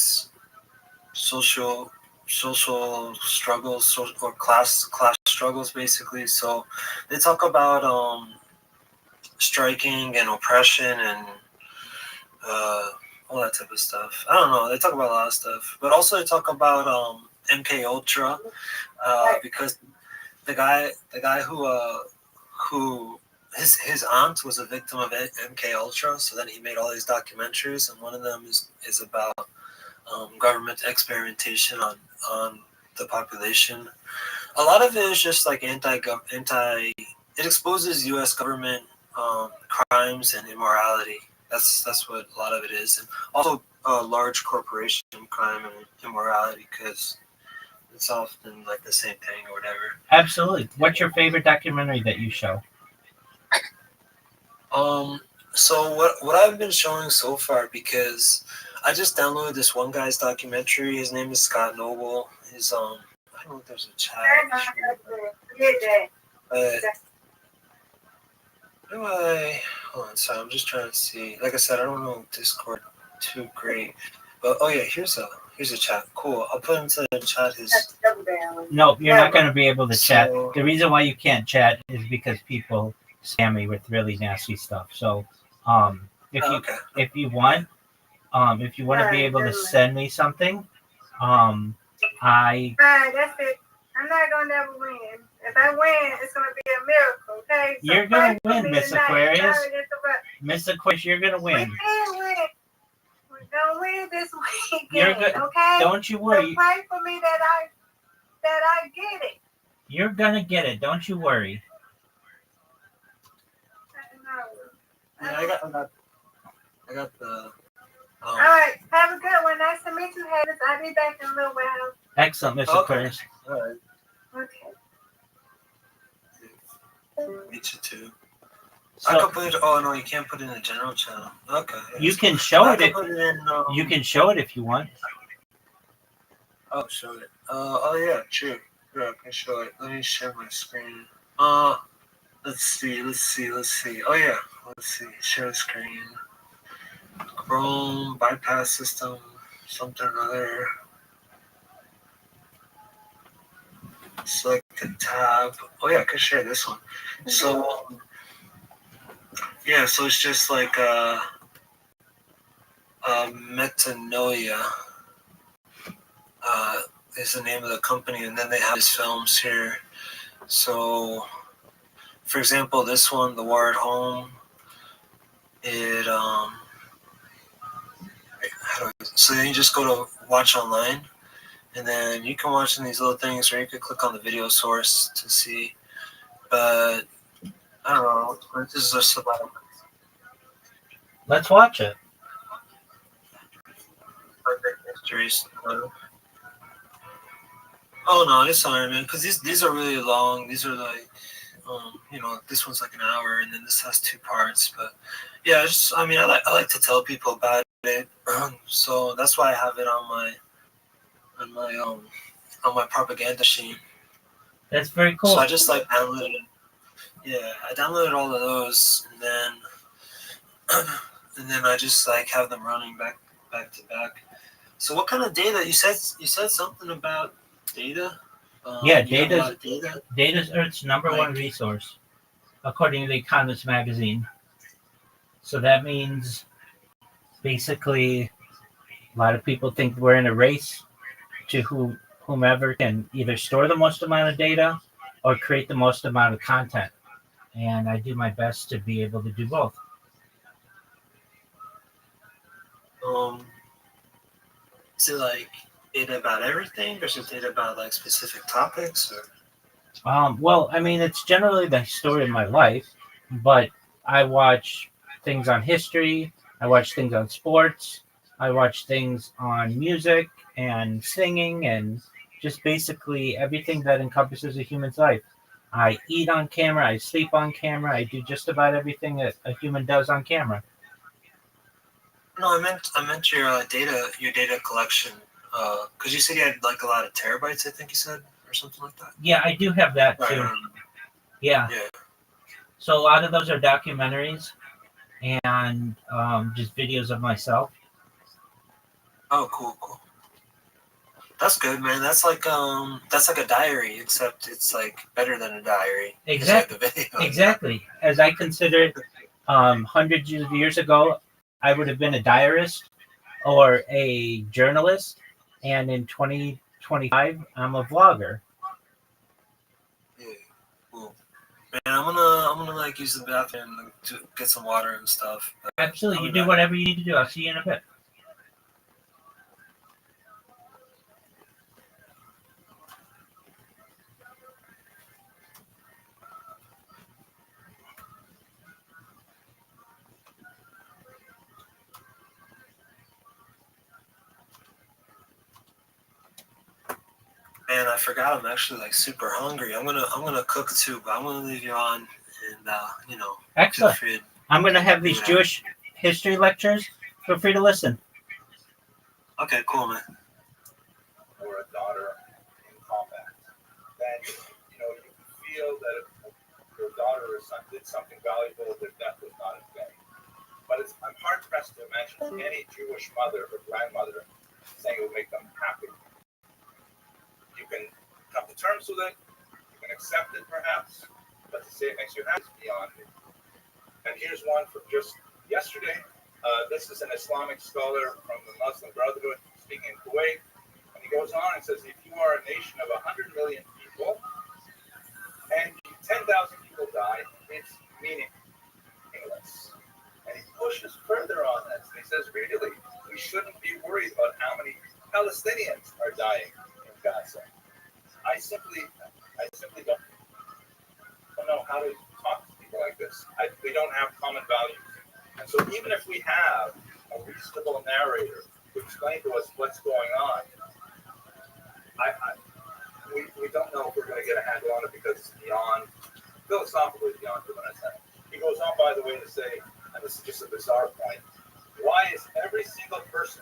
S4: social struggles or class struggles basically. So they talk about striking and oppression and uh, all that type of stuff. I don't know. They talk about a lot of stuff, but also they talk about MK Ultra because the guy who his aunt was a victim of MK Ultra. So then he made all these documentaries, and one of them is about government experimentation on the population. A lot of it is just like anti. It exposes U.S. government crimes and immorality. That's what a lot of it is, and also large corporation crime and immorality because it's often like the same thing or whatever.
S3: Absolutely. What's your favorite documentary that you show?
S4: So what I've been showing so far because I just downloaded this one guy's documentary. His name is Scott Noble. His I don't know if there's a chat.
S5: Forget that.
S4: But do I? Hold on, sorry. I'm just trying to see. Like I said, I don't know Discord too great. But oh yeah, here's a chat. Cool. I'll put into the chat his.
S5: That's double down.
S3: No, you're not going to be able to chat.
S4: So-
S3: The reason why you can't chat is because people scam me with really nasty stuff. So, if you
S4: Okay.
S3: if you want to be able to send me something, I
S5: Alright, that's it. I'm not gonna never win. If I win, it's gonna be a miracle, okay? So
S3: You're gonna
S5: pray for
S3: win,
S5: me
S3: Miss
S5: tonight.
S3: Aquarius.
S5: Sorry to interrupt.
S3: Miss Aquarius, you're gonna
S5: We
S3: win.
S5: can win. We're gonna win this
S3: You're
S5: weekend,
S3: good.
S5: okay?
S3: Don't you
S5: So
S3: worry.
S5: pray for me that I get it.
S3: You're gonna get it. Don't you worry.
S4: Yeah, I got the.
S5: All right, have a good one. Nice to meet you, Haters. I'll be back in a little while.
S3: Excellent, Miss
S4: Okay.
S3: Aquarius.
S4: All right.
S5: Okay.
S4: Meet you too. I
S3: So
S4: could put it. Oh no, you can't put it in the general channel. Okay.
S3: you can show
S4: I
S3: it.
S4: could put it in.
S3: You can show it if you want.
S4: Oh, show it. Oh yeah, true. Yeah, I can show it. Let me share my screen. Let's see. Oh yeah, let's see. Share screen. Chrome bypass system. Something or other. Select the tab. Oh yeah, I can share this one. So yeah, so it's just like metanoia. Is the name of the company, and then they have these films here. So, for example, this one, The War at Home, it so then you just go to watch online, and then you can watch in these little things, or you could click on the video source to see. But I don't know. This is just about
S3: Let's watch it.
S4: histories. Oh no, it's alright, man. Because these are really long. These are like, this one's like an hour, and then this has two parts. But yeah, I like to tell people about it. So that's why I have it on my propaganda sheet.
S3: That's very cool.
S4: So I just like downloaded. Yeah, I downloaded all of those, and then I just like have them running back to back. So what kind of data? You said something about data.
S3: Yeah,
S4: you have a lot of
S3: data
S4: data.
S3: is Earth's number one resource, according to the Economist magazine. So that means basically a lot of people think we're in a race to whomever can either store the most amount of data or create the most amount of content. And I do my best to be able to do both.
S4: Is it like data about everything, or is it data about like specific topics? Or
S3: Well, I mean, it's generally the story of my life, but I watch things on history, I watch things on sports, I watch things on music and singing, and just basically everything that encompasses a human's life. I eat on camera, I sleep on camera, I do just about everything that a human does on camera.
S4: no, I meant your data collection. Because you said you had like a lot of terabytes. I think you said, or something like that.
S3: Yeah, I do have that
S4: Right.
S3: too. Yeah.
S4: Yeah.
S3: So a lot of those are documentaries and just videos of myself.
S4: Oh, cool. That's good, man. That's like a diary, except it's like better than a diary. 'Cause you have
S3: Exactly.
S4: the video.
S3: Exactly. As I considered hundreds of years ago, I would have been a diarist or a journalist, and in 2025, I'm a vlogger.
S4: Yeah. Cool. Man, I'm gonna like use the bathroom to get some water and stuff.
S3: Absolutely.
S4: I'll
S3: You
S4: be
S3: do
S4: back.
S3: whatever you need to do. I'll see you in a bit.
S4: Man, I forgot. I'm actually like super hungry. I'm gonna cook too, but I'm gonna leave you on, and feel
S3: Excellent.
S4: free.
S3: I'm going to have these Jewish history lectures. Feel free to listen.
S4: Okay, cool, man.
S2: Or a daughter in combat, then you feel that if your daughter or son did something valuable, their death was not in vain. But I'm hard pressed to imagine any Jewish mother or grandmother saying it would make them happy. You can come to terms with it, you can accept it perhaps, but to say it makes you happy is beyond me. And here's one from just yesterday. This is an Islamic scholar from the Muslim Brotherhood speaking in Kuwait. And he goes on and says, if you are a nation of 100 million people and 10,000 people die, it's meaningless. And he pushes further on this. And he says, really, we shouldn't be worried about how many Palestinians are dying in Gaza. I simply don't know how to talk to people like this. We don't have common values. And so even if we have a reasonable narrator to explain to us what's going on, we don't know if we're going to get a handle on it because it's philosophically beyond human intent. He goes on, by the way, to say, and this is just a bizarre point, why is every single person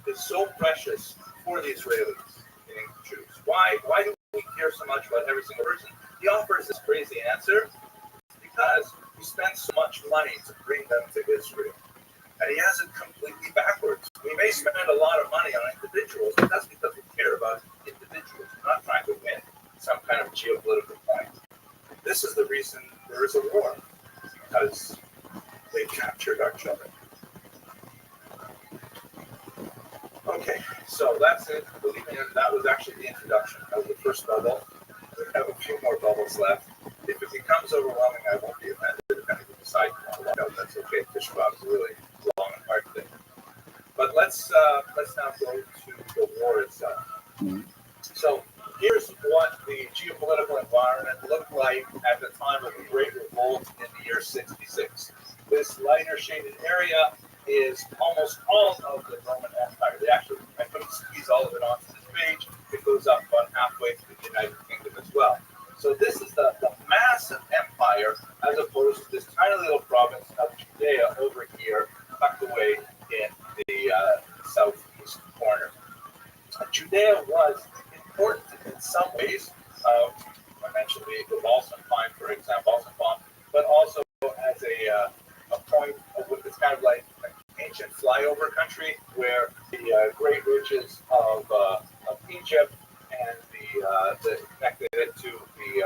S2: is so precious for the Israelis, meaning Jews? Why do we care so much about every single person? He offers this crazy answer because we spend so much money to bring them to Israel. And he has it completely backwards. We may spend a lot of money on individuals, but that's because we care about individuals. We're not trying to win some kind of geopolitical point. This is the reason there is a war, because they captured our children. Okay, so that's it. Believe me, that was actually the introduction. That was the first bubble. We have a few more bubbles left. If it becomes overwhelming, I won't be offended. If anything decide to want to walk out, that's okay. Fish Bob is a really long and hard thing. But let's now go to the war itself. So here's what the geopolitical environment looked like at the time of the Great Revolt in the year 66. This lighter shaded area is almost all of the Roman Empire. I couldn't squeeze all of it onto this page. It goes up about halfway to the United Kingdom as well. So this is the massive empire as opposed to this tiny little province of Judea over here, tucked away in the southeast corner. Judea was important in some ways. I mentioned the balsam pine, for example, but also as a point of what is kind of like an ancient flyover country where the great riches of Egypt and the connected it to the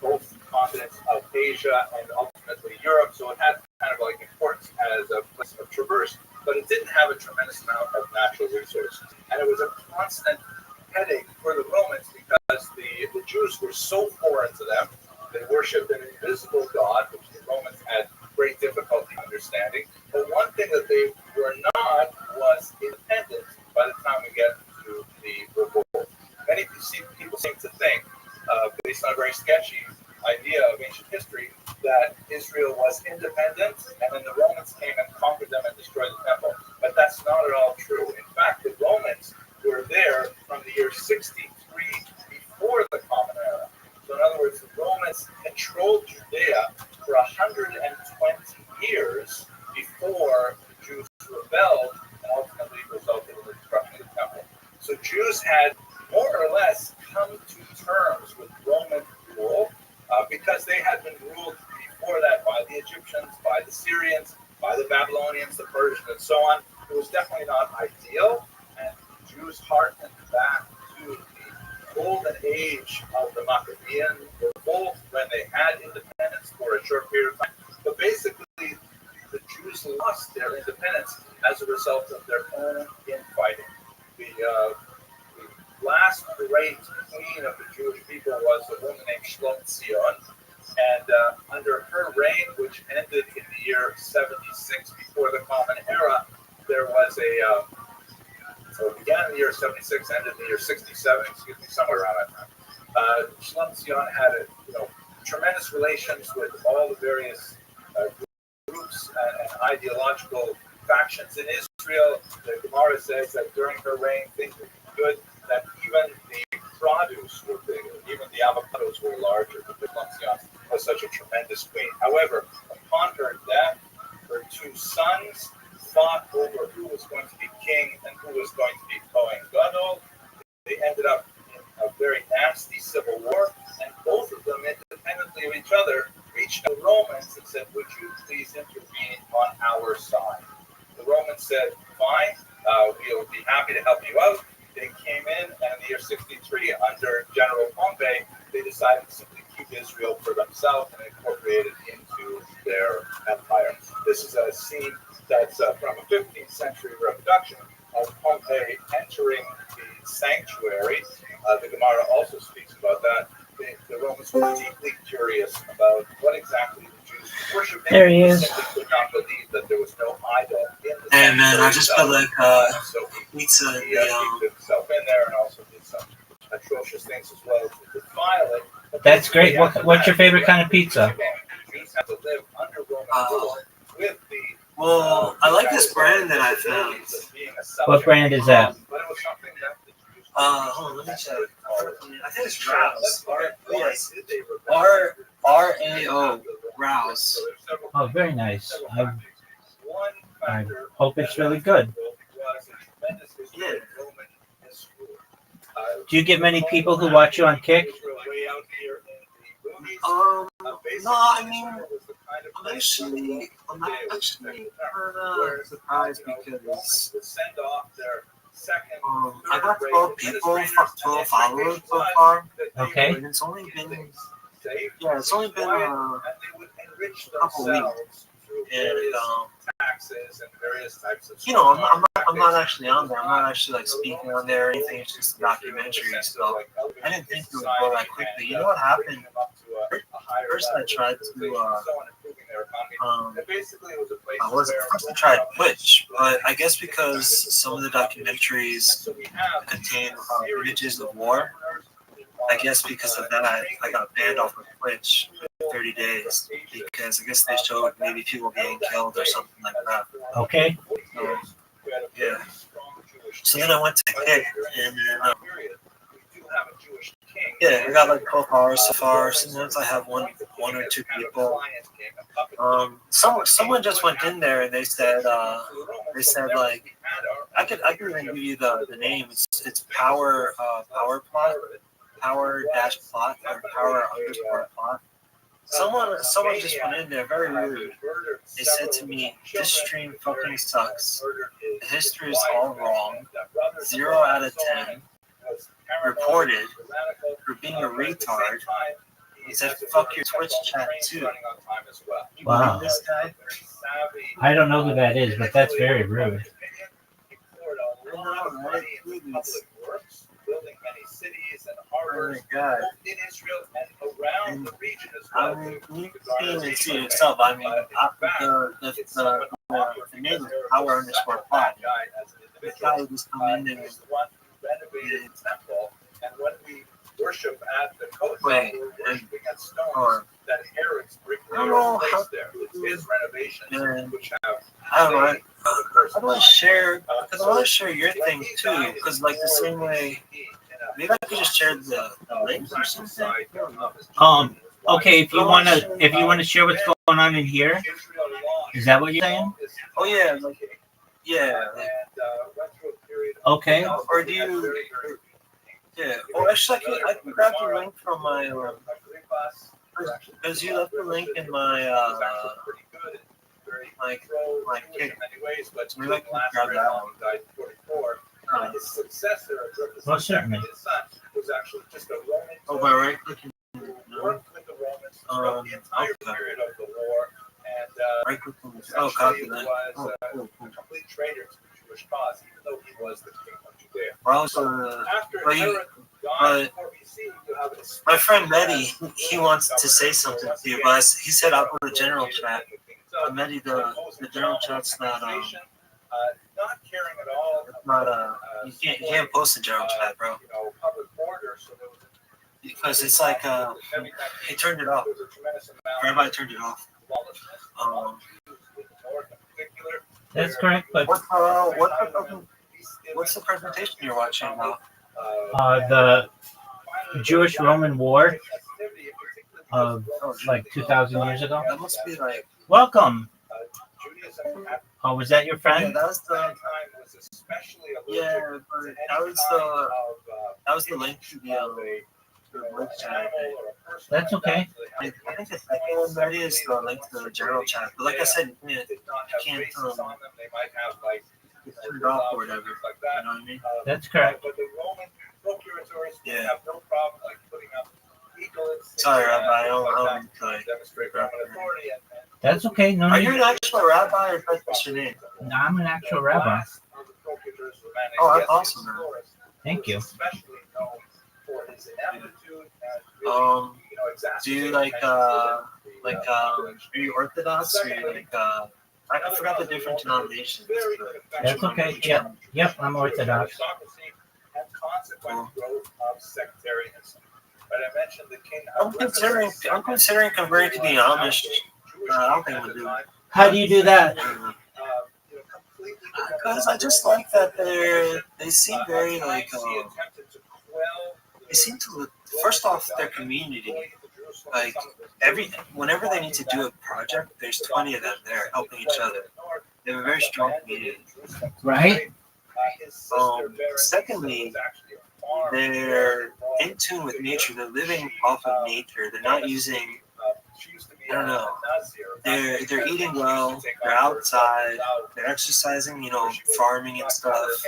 S2: both continents of Asia and ultimately Europe. So it had kind of like importance as a place of traverse, but it didn't have a tremendous amount of natural resources, and it was a constant headache for the Romans because the Jews were so foreign to them. They worshipped an invisible God, which the Romans had great difficulty understanding. But one thing that they were not was independent by the time we get to So Jews had more or less come to terms with Roman rule because they had been ruled before that by the Egyptians, by the Syrians, by the Babylonians, the Persians, and so on. It was definitely not ideal, and Jews harkened back to the golden age of the Maccabean revolt when they had independence for a short period of time. But basically, the Jews lost their independence as a result of their own infighting. The last great queen of the Jewish people was a woman named Zion, and under her reign, which ended in the year 76 before the Common Era, there was so it began in the year 76, ended in the year 67, somewhere around that time. Zion had tremendous relations with all the various groups and ideological factions in Israel. The Gemara says that during her reign, things were good, that even the produce were bigger, even the avocados were larger, because Zion was such a tremendous queen. However, upon her death, her two sons fought over who was going to be king and who was going to be Kohen Gadol. They ended up in a very nasty civil war, and both of them, independently of each other, reached the Romans and said, "Would you please intervene on our side?" The Romans said, "Fine, we'll be happy to help you out." They came in, and in the year 63, under General Pompey, they decided to simply keep Israel for themselves and incorporate it into their empire. This is a scene that's from a 15th century reproduction of Pompey entering the sanctuary. The Gemara also speaks about that. The Romans were deeply curious about what exactly the Jews worshipped.
S3: There he is.
S2: They simply could not believe that there was no idol in the
S4: Hey
S2: sanctuary.
S4: man, I just felt like
S2: So
S4: pizza.
S2: he put himself in there and also did some atrocious things as well to defile it. But
S3: That's great. What's your favorite kind of pizza?
S2: Jews had to live under Roman rule with the.
S4: Well, I like this brand that I found.
S3: What brand is that?
S2: But it was something that the Jews
S4: Hold on, let me check. I think it's Rouse. R-A-O. Rouse.
S3: Oh, very nice. I hope it's really good.
S4: Yeah.
S3: Do you get many people who watch you on Kick?
S4: No, I mean, I'm not actually surprised because I got 12 people, 12 followers so far.
S3: Okay.
S4: And it's only been a couple weeks. And I'm not actually on there. I'm not actually like speaking on there or anything. It's just a documentary. So I didn't think it would go that quickly. You know what happened? First I tried to first I tried Twitch, but I guess because some of the documentaries contain images of war, I guess because of that I got banned off of Twitch for 30 days because I guess they showed maybe people being killed or something like that.
S3: Okay.
S4: Yeah. So then I went to Kick and I got like 12 hours so far. Sometimes I have one or two people. Someone just went in there and they said like I could even give you the name. It's power plot, power dash plot or power underscore plot. Someone just went in there very rude. They said to me, "This stream fucking sucks. The history is all wrong. 0 out of 10. Reported for being a retard." He said, "Fuck your Twitch chat too."
S3: Wow.
S4: This guy?
S3: I don't know who that is, but that's very rude.
S2: Building many cities and
S4: Oh
S2: harbors
S4: my God.
S2: in Israel and around the region as well.
S4: I mean, you can even see it yourself. I mean, the name is power underscore plot. The guy would just come in and
S2: renovated temple, and when we worship at the coast,
S4: Wait,
S2: we're worshiping at stones that Herod's placed there. It's his renovations, which have.
S4: I don't know. How do I share? Because I want to share your thing too. Because like the same way, maybe I could just share the links or something.
S3: Okay. If you wanna share what's going on in here, is that what you're saying?
S4: Oh yeah, like yeah.
S3: Okay.
S4: Or do you? Yeah. Or actually, I can grab the link from my. Because you left the link in my my kick. Maybe I can grab that one.
S3: Well, certainly.
S4: Oh, by right clicking. Okay. Right clicking. Oh, copy that. Oh, cool.
S2: Complete traitor to the Jewish cause, even though he was the king of Judea.
S4: Well, my friend Mehdi, he wants to say something to you, but he said I'll go to general chat. Mehdi, the general chat's not
S2: not caring at all.
S4: it's not you can't post in general chat, bro. Because it's like he turned it off. Rabbi turned it off.
S3: That's correct, but
S4: what's the presentation you're watching about?
S3: the Jewish-Roman War of like 2,000 years ago.
S4: That must be like.
S3: Welcome. Oh, was that your
S4: Yeah,
S3: friend?
S4: that was the. Yeah, but that was the link to the link chat.
S3: That's okay.
S4: I think the second one that is the link to the general chat. But like I said, you can't turn it off or whatever. You know what I mean?
S3: That's correct.
S4: Yeah. Sorry, Rabbi. I don't like.
S3: That's okay. No
S4: Are
S3: need.
S4: you an actual rabbi or what's your name?
S3: No, I'm an actual rabbi.
S4: Oh, that's awesome, man.
S3: Thank you.
S4: Do you like are you Orthodox or you like I forgot the different denominations.
S3: That's okay. Yep, I'm Orthodox.
S4: Cool. I'm considering converting to the Amish. I don't think we'll do it.
S3: How do you do that?
S4: Because I just like that they seem very like they seem to first off their community like whenever they need to do a project, there's 20 of them there helping each other. They have a very strong community.
S3: Right?
S4: Secondly, they're in tune with nature. They're living off of nature. They're not using. I don't know. They're eating well. They're outside. They're exercising. Farming and stuff.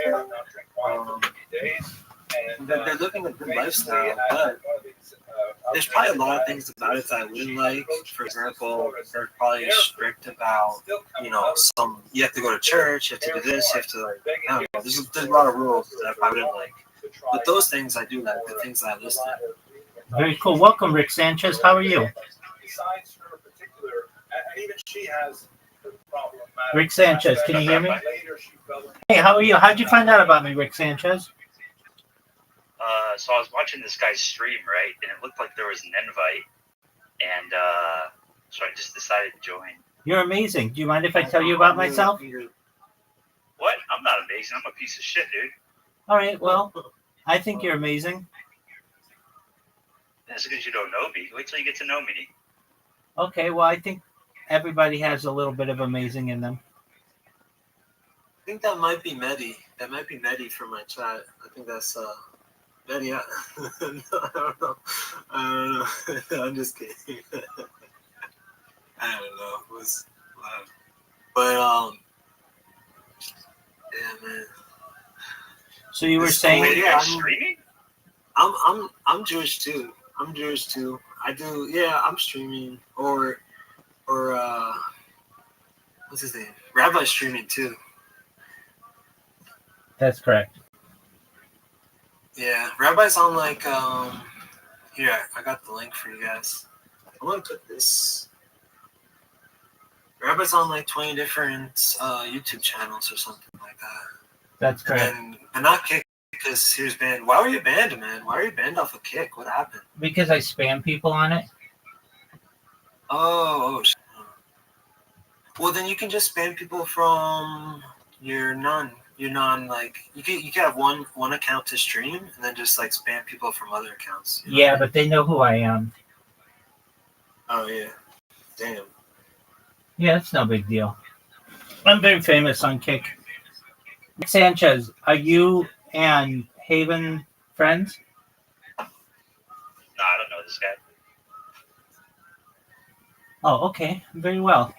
S4: They're living a good lifestyle. But there's probably a lot of things about it that I wouldn't like. For example, they're probably strict about you have to go to church. You have to do this. You have to I don't know. There's a lot of rules that I probably wouldn't like. But those things I do like. The things that I listed.
S3: Very cool. Welcome, Rick Sanchez. How are you? Rick Sanchez, can you hear me? Hey, how are you? How'd you find out about me, Rick Sanchez?
S6: So I was watching this guy's stream, right, and it looked like there was an invite, and so I just decided to join.
S3: You're amazing. Do you mind if I tell you about myself?
S6: What? I'm not amazing. I'm a piece of shit, dude.
S3: All right, well, I think you're amazing.
S6: That's because you don't know me. Wait till you get to know me.
S3: Okay, well, I think everybody has a little bit of amazing in them.
S4: I think that might be Mehdi. That might be Mehdi from my chat. I think that's Mehdi. No, I don't know. I'm just kidding. I don't know. It was loud. But yeah, man.
S3: So you were saying,
S6: Wait, you're streaming?
S4: I'm Jewish too. I do. Yeah, I'm streaming or what's his name? Rabbi's streaming too.
S3: that's correct.
S4: Yeah, Rabbi's on like here. I got the link for you guys. I'm gonna put this. Rabbi's on like 20 different YouTube channels or something like that.
S3: That's correct.
S4: And not Kick because he was banned. Why were you banned, man? Why are you banned off of Kick? What happened?
S3: Because I spam people on it.
S4: Oh. Well, then you can just spam people from your non like you can have one account to stream and then just like spam people from other accounts.
S3: Yeah, but they know who I am.
S4: Oh yeah. Damn.
S3: Yeah, it's no big deal. I'm very famous on Kick. Nick Sanchez, are you and Haven friends?
S6: No, I don't know this guy.
S3: Oh, okay, very well.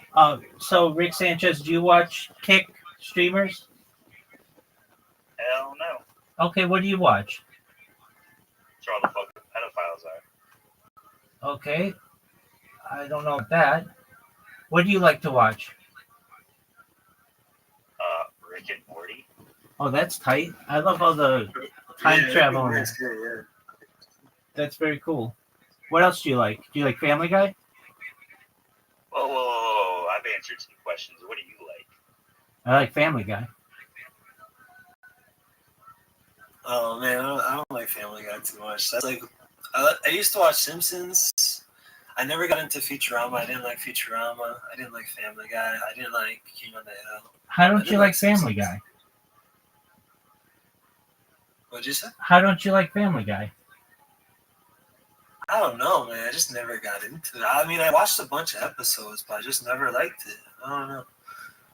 S3: So Rick Sanchez, do you watch Kick streamers?
S6: Hell no.
S3: Okay, what do you watch?
S6: That's where all the fucking pedophiles are.
S3: Okay, I don't know about that. What do you like to watch?
S6: Rick and Morty.
S3: Oh, that's tight. I love all the time travel. in
S4: That's
S3: it.
S4: good, yeah.
S3: That's very cool. What else do you like? Do you like Family Guy?
S6: Whoa. I've answered some questions. What do you like?
S3: I like Family Guy.
S4: Oh man, I don't like Family Guy too much. That's like I used to watch Simpsons. I never got into Futurama. I didn't like Futurama. I didn't like Family Guy. I didn't like King on the Hill.
S3: How don't
S4: I
S3: you
S4: like
S3: like Family
S4: Simpsons.
S3: Guy?
S4: What'd you say?
S3: How don't you like Family Guy?
S4: I don't know, man. I just never got into it. I mean, I watched a bunch of episodes, but I just never liked it. I don't know.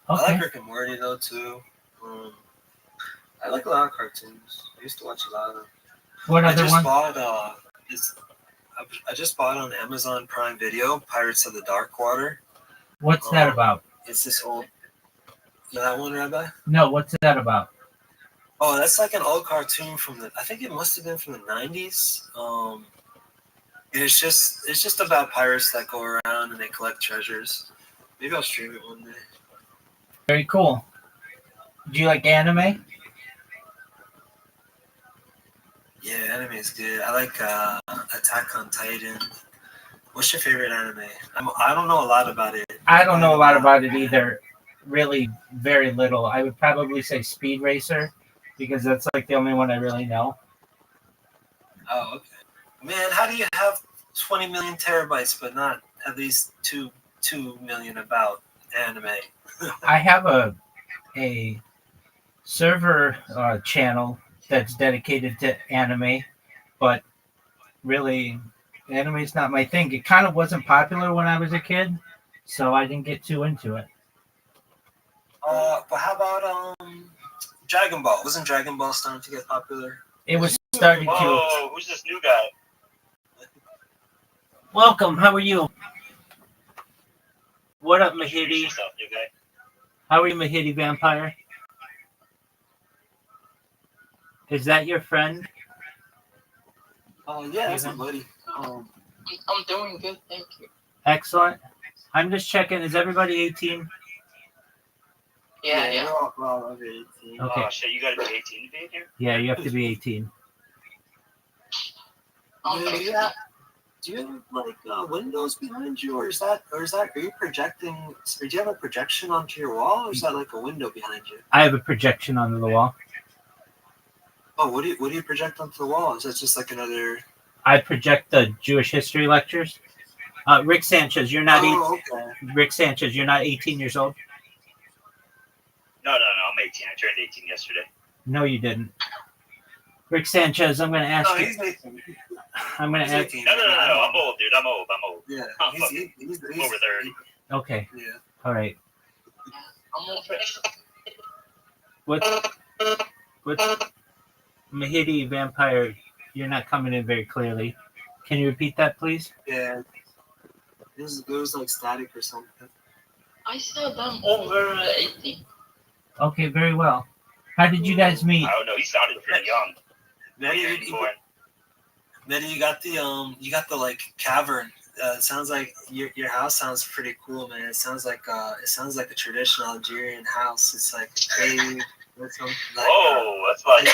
S4: I
S3: Okay.
S4: like Rick and Morty though too. I like a lot of cartoons. I used to watch a lot of them.
S3: What
S4: I
S3: other
S4: just
S3: one?
S4: bought I just bought on Amazon Prime Video Pirates of the Dark Water.
S3: What's that about?
S4: It's this old. You know that one, Rabbi?
S3: No, what's that about?
S4: Oh, that's like an old cartoon from the. I think it must have been from the '90s. It's just about pirates that go around and they collect treasures. Maybe I'll stream it one day.
S3: Very cool. Do you like anime?
S4: Yeah, anime is good. I like Attack on Titan. What's your favorite anime? I don't know a lot about it.
S3: I don't know a lot about it either. Really, very little. I would probably say Speed Racer because that's like the only one I really know.
S4: Oh, okay. Man, how do you have 20 million terabytes but not at least 2 million about anime?
S3: I have a server channel that's dedicated to anime, but really, anime is not my thing. It kind of wasn't popular when I was a kid, so I didn't get too into it.
S4: But how about Dragon Ball? Wasn't Dragon Ball starting to get popular?
S3: It was starting to.
S6: Whoa, who's this new guy?
S3: Welcome. How are you? What up,
S6: Introduce
S3: Mahidi?
S6: yourself, new guy.
S3: How are you, Mahidi Vampire? Is that your friend?
S4: Oh yeah, that's my
S3: Steven?
S4: buddy.
S7: I'm doing good, thank you.
S3: Excellent. I'm just checking. Is everybody 18?
S7: Yeah.
S4: We're all over 18.
S3: Okay.
S6: Oh shit, you gotta be 18 to be in here?
S3: Yeah, you have to be 18.
S7: Okay.
S4: Do you have like windows behind you, or is that are you projecting? Or do you have a projection onto your wall, or is that like a window behind you?
S3: I have a projection onto the wall.
S4: Oh, what do you project onto the wall? Is that just like another?
S3: I project the Jewish history lectures. Rick Sanchez, you're not
S4: Okay.
S3: Rick Sanchez, you're not 18 years old.
S6: No, I'm 18. I turned 18 yesterday.
S3: No, you didn't. Rick Sanchez, I'm going to ask
S4: No,
S3: you.
S4: he's 18.
S3: I'm going
S4: He's
S3: to ask.
S4: 18.
S6: No, I'm old, dude. I'm old.
S4: Yeah,
S6: Oh,
S4: he's
S6: fuck.
S4: he's
S6: I'm over 30.
S3: Okay,
S4: Yeah.
S3: all right.
S7: I'm over it.
S3: What's Mahidi Vampire? You're not coming in very clearly. Can you repeat that, please?
S4: Yeah. There was like static or something.
S7: I said I'm over 18.
S3: Okay, very well. How did you guys meet?
S6: I don't know. He sounded pretty young.
S4: Manny, you got the like cavern. It sounds like your house sounds pretty cool, man. It sounds like a traditional Algerian house. It's like cave or something. Like,
S6: Whoa, that's like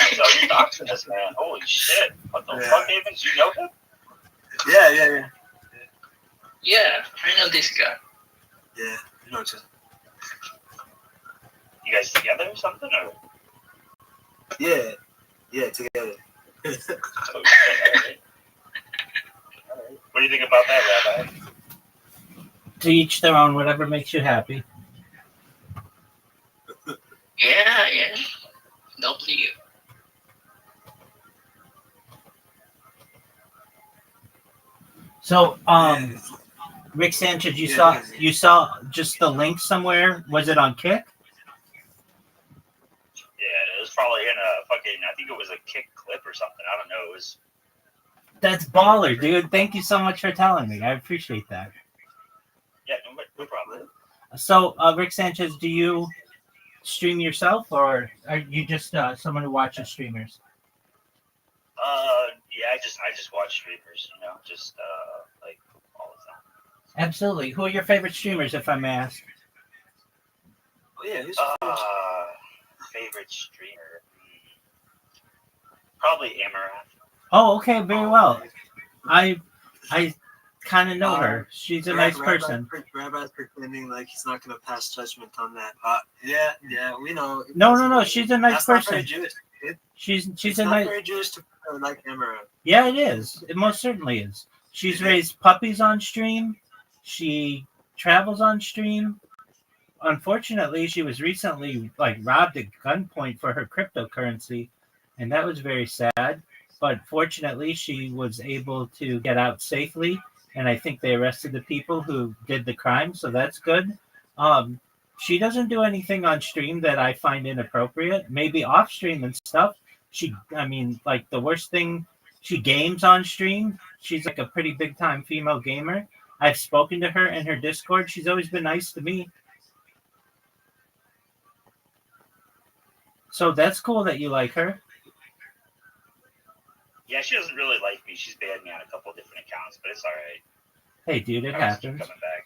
S6: you doxing this man. Holy shit. What the
S4: Yeah.
S6: fuck, Havens? You know him?
S4: yeah.
S7: Yeah, I know this guy.
S4: Yeah, you know, just
S6: You guys together or something? Or?
S4: yeah, together.
S6: Oh, shit. All right. What do you think about that, Rabbi?
S3: To each their own, whatever makes you happy.
S7: Yeah. W.
S3: So, Rick Sanchez, you saw just the link somewhere. Was it on Kick?
S6: Yeah, kick clip or something. I don't know. It was
S3: That's baller, dude. Thank you so much for telling me. I appreciate that.
S6: yeah, no problem.
S3: So, Rick Sanchez, do you stream yourself, or are you just someone who watches streamers?
S6: Yeah, I just watch streamers, you know, just like all the time.
S3: Absolutely. Who are your favorite streamers, if I may ask?
S4: Oh yeah, who's
S6: Favorite streamer? Probably Amarath.
S3: Oh, okay, very well. I kind of know her. She's a nice person.
S4: Rabbi's pretending like he's not gonna pass judgment on that. Yeah, we know.
S3: No. She's a nice
S4: That's not very
S3: person.
S4: Jewish.
S3: She's
S4: It's
S3: a
S4: not
S3: nice.
S4: very Jewish to like Emma.
S3: Yeah, it is. It most certainly is. She's raised puppies on stream. She travels on stream. Unfortunately, she was recently robbed at gunpoint for her cryptocurrency, and that was very sad. But fortunately, she was able to get out safely, and I think they arrested the people who did the crime, so that's good. She doesn't do anything on stream that I find inappropriate. Maybe off stream and stuff. The worst thing, she games on stream. She's like a pretty big time female gamer. I've spoken to her in her Discord. She's always been nice to me. So that's cool that you like her.
S6: Yeah, she doesn't really like me. She's banned me on a couple different accounts, but it's all right.
S3: Hey, dude, it
S6: I just keep
S3: happens.
S6: coming back.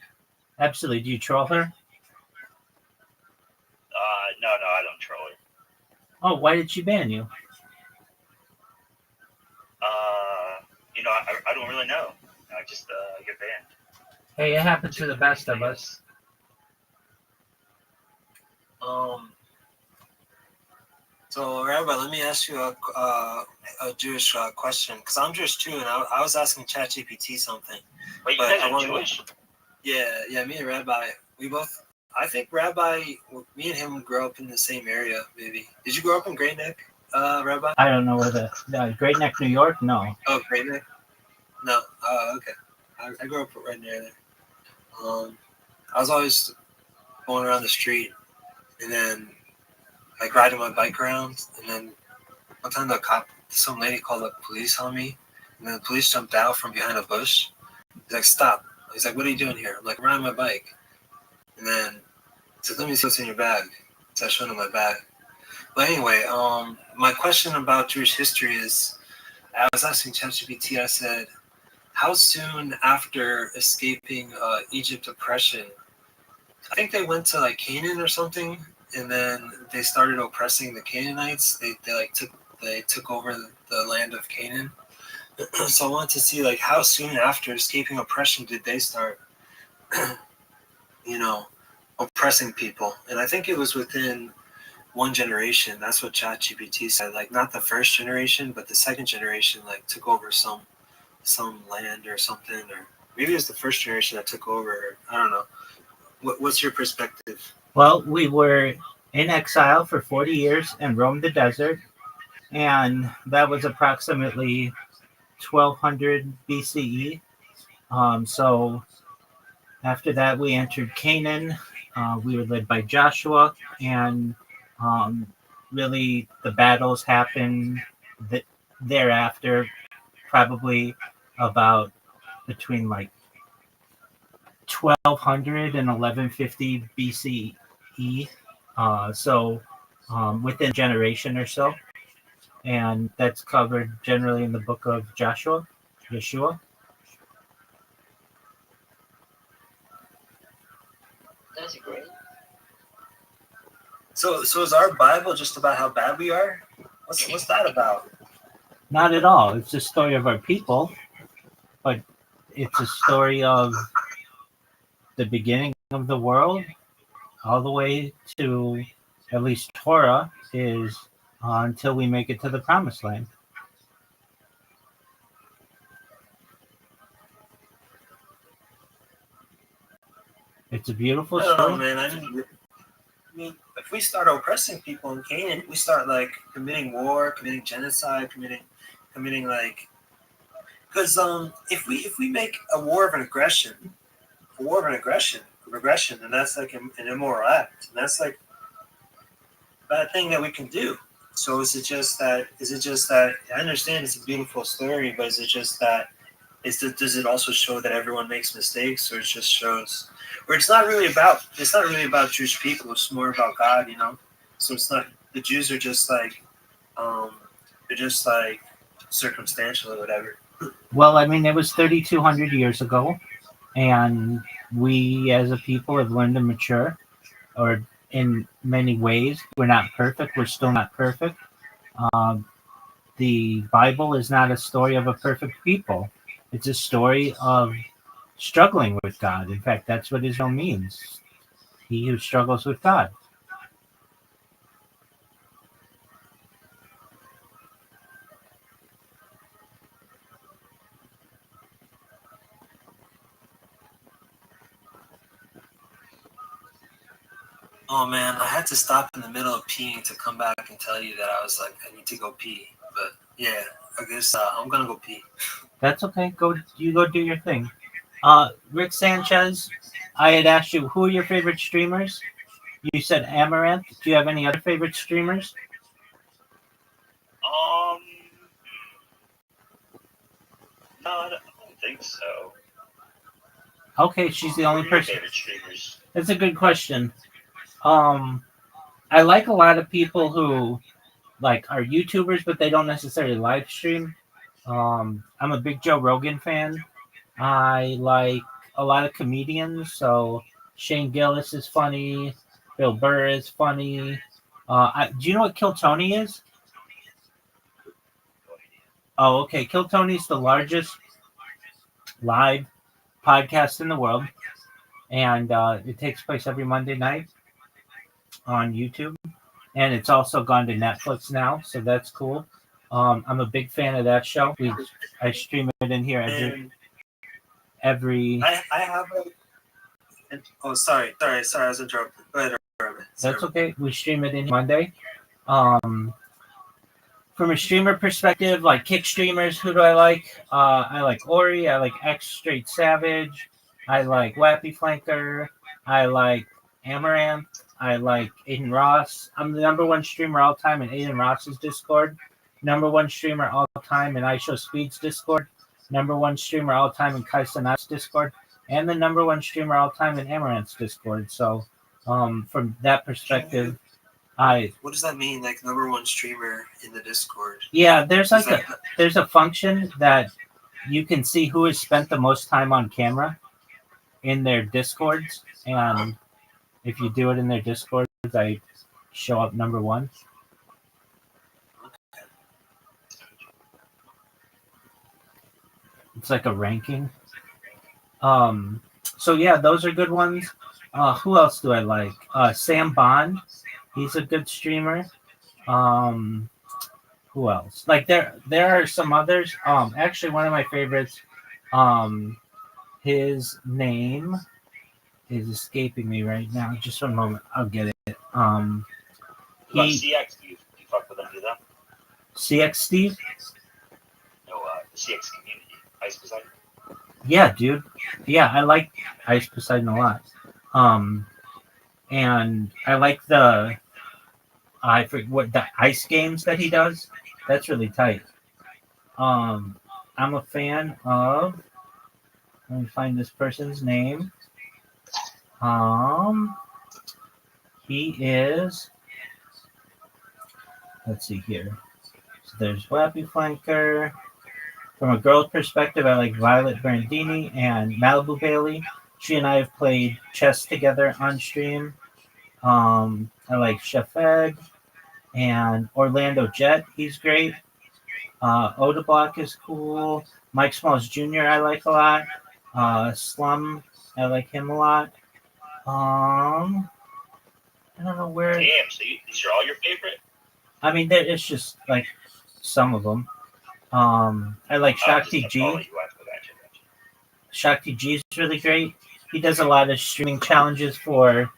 S3: Absolutely. Do you troll her?
S6: No, I don't troll her.
S3: Oh, why did she ban you?
S6: You know, I don't really know. I just get banned.
S3: Hey, it happens to the best of us.
S4: So Rabbi, let me ask you a Jewish question, because I'm Jewish too, and I was asking ChatGPT something.
S6: Wait, you
S4: But
S6: guys
S4: I
S6: are
S4: wanna-
S6: Jewish?
S4: Yeah, me and Rabbi, we both. I think Rabbi, me and him grew up in the same area. Maybe. Did you grow up in Great Neck, Rabbi?
S3: I don't know where the Great Neck, New York? No.
S4: Oh, Great Neck. No. Okay. I grew up right near there. I was always going around the street, and then like riding my bike around, and then one time some lady called the police on me, and then the police jumped out from behind a bush. He's like, "Stop!" He's like, "What are you doing here?" I'm like, "Riding my bike." And then he said, "Let me see what's in your bag." So I showed him my bag. But anyway, my question about Jewish history is, I was asking ChatGPT. I said, how soon after escaping Egypt oppression, I think they went to like Canaan or something, and then they started oppressing the Canaanites. They took over the land of Canaan. So I wanted to see like how soon after escaping oppression did they start, oppressing people. And I think it was within one generation. That's what ChatGPT said. Like not the first generation, but the second generation like took over some land or something, or maybe it was the first generation that took over. I don't know. What's your perspective?
S3: Well, we were in exile for 40 years and roamed the desert, and that was approximately 1200 BCE. So after that, we entered Canaan. We were led by Joshua, and really the battles happened thereafter, probably about between like 1200 and 1150 BCE. So within a generation or so. And that's covered generally in the book of Yeshua.
S7: That's great.
S4: So is our Bible just about how bad we are? What's that about?
S3: Not at all. It's a story of our people, but it's a story of the beginning of the world all the way to at least Torah is until we make it to the promised land. It's a beautiful
S4: I don't know,
S3: story.
S4: man. I mean, if we start oppressing people in Canaan, we start like committing war, committing genocide, committing like, because if we make a war of aggression, and that's like an immoral act, and that's like a bad thing that we can do. So is it just that? I understand it's a beautiful story, but is it just that? Does it also show that everyone makes mistakes, or it just shows, or it's not really about Jewish people. It's more about God, you know. So it's not the Jews are just like they're just like circumstantial or whatever.
S3: Well, I mean, it was 3,200 years ago, and we as a people have learned to mature, or in many ways. We're not perfect. We're still not perfect. Um, the Bible is not a story of a perfect people. It's a story of struggling with God. In fact, that's what Israel means. He who struggles with God.
S4: Oh man, I had to stop in the middle of peeing to come back and tell you that I was like, I need to go pee. But yeah, I guess I'm gonna go pee.
S3: That's okay. Go do your thing. Rick Sanchez, I had asked you who are your favorite streamers. You said Amaranth. Do you have any other favorite streamers?
S6: Um, no, I don't think so.
S3: Okay, she's the
S6: Who
S3: only
S6: are your
S3: person.
S6: favorite streamers?
S3: That's a good question. I like a lot of people who like are YouTubers, but they don't necessarily live stream. I'm a big Joe Rogan fan. I like a lot of comedians. So Shane Gillis is funny. Bill Burr is funny. Do you know what Kill Tony is? Oh, okay. Kill Tony is the largest live podcast in the world, and it takes place every Monday night on YouTube, and it's also gone to Netflix now, so that's cool. I'm a big fan of that show. I stream it in here every.
S4: I have oh, sorry, I was interrupted. Go ahead, Robin.
S3: That's okay. We stream it in Monday. Um, from a streamer perspective, like kick streamers, who do I like? I like Ori. I like X Straight Savage. I like Wappy Flanker. I like Amaranth. I like Aiden Ross. I'm the number one streamer all time in Aiden Ross's Discord. Number one streamer all time in iShow Speed's Discord. Number one streamer all time in Kaisanat's Discord. And the number one streamer all time in Amaranth's Discord. So, from that perspective,
S4: What does that mean? Like number one streamer in the Discord?
S3: yeah, there's a function that you can see who has spent the most time on camera in their Discords, and if you do it in their Discords, I show up number one. It's like a ranking. So yeah, those are good ones. Who else do I like? Sam Bond, he's a good streamer. Who else? Like there are some others. Actually, one of my favorites. His name is escaping me right now. Just one moment, I'll get it.
S6: What about CX? Do you fuck with any of them?
S3: CX Steve.
S6: No, the CX community. Ice Poseidon.
S3: Yeah, dude. Yeah, I like Ice Poseidon a lot. And I like I forget what the ice games that he does. That's really tight. I'm a fan of. Let me find this person's name. He is. Let's see here. So there's Wappy Flanker. From a girl's perspective, I like Violet Brandini and Malibu Bailey. She and I have played chess together on stream. I like Chef Egg and Orlando Jet. He's great. Oda Block is cool. Mike Smalls Jr. I like a lot. Slum, I like him a lot. I don't know where.
S6: Damn, so these are all your favorite?
S3: I mean, it's just like some of them. I like Shakti G. Shakti G is really great. He does a lot of streaming challenges for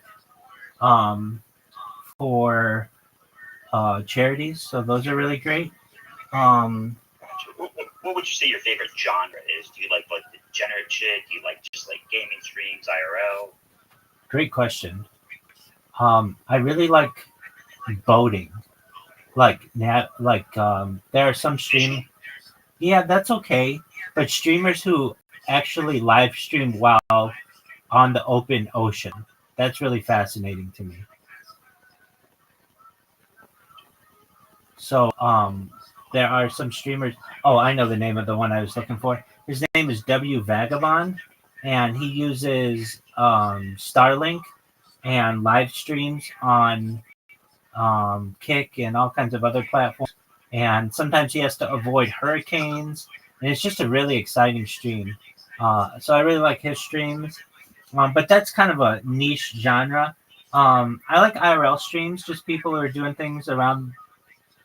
S3: charities, so those are really great.
S6: What would you say your favorite genre is? Do you like the degenerate shit? Do you like just like gaming streams, IRL?
S3: Great question. I really like boating. there are some yeah, that's okay, but streamers who actually live stream while on the open ocean, that's really fascinating to me. So there are some streamers. Oh, I know the name of the one I was looking for. His name is W Vagabond, and he uses Starlink and live streams on Kick and all kinds of other platforms. And sometimes he has to avoid hurricanes, and it's just a really exciting stream. So I really like his streams, but that's kind of a niche genre. I like IRL streams, just people who are doing things around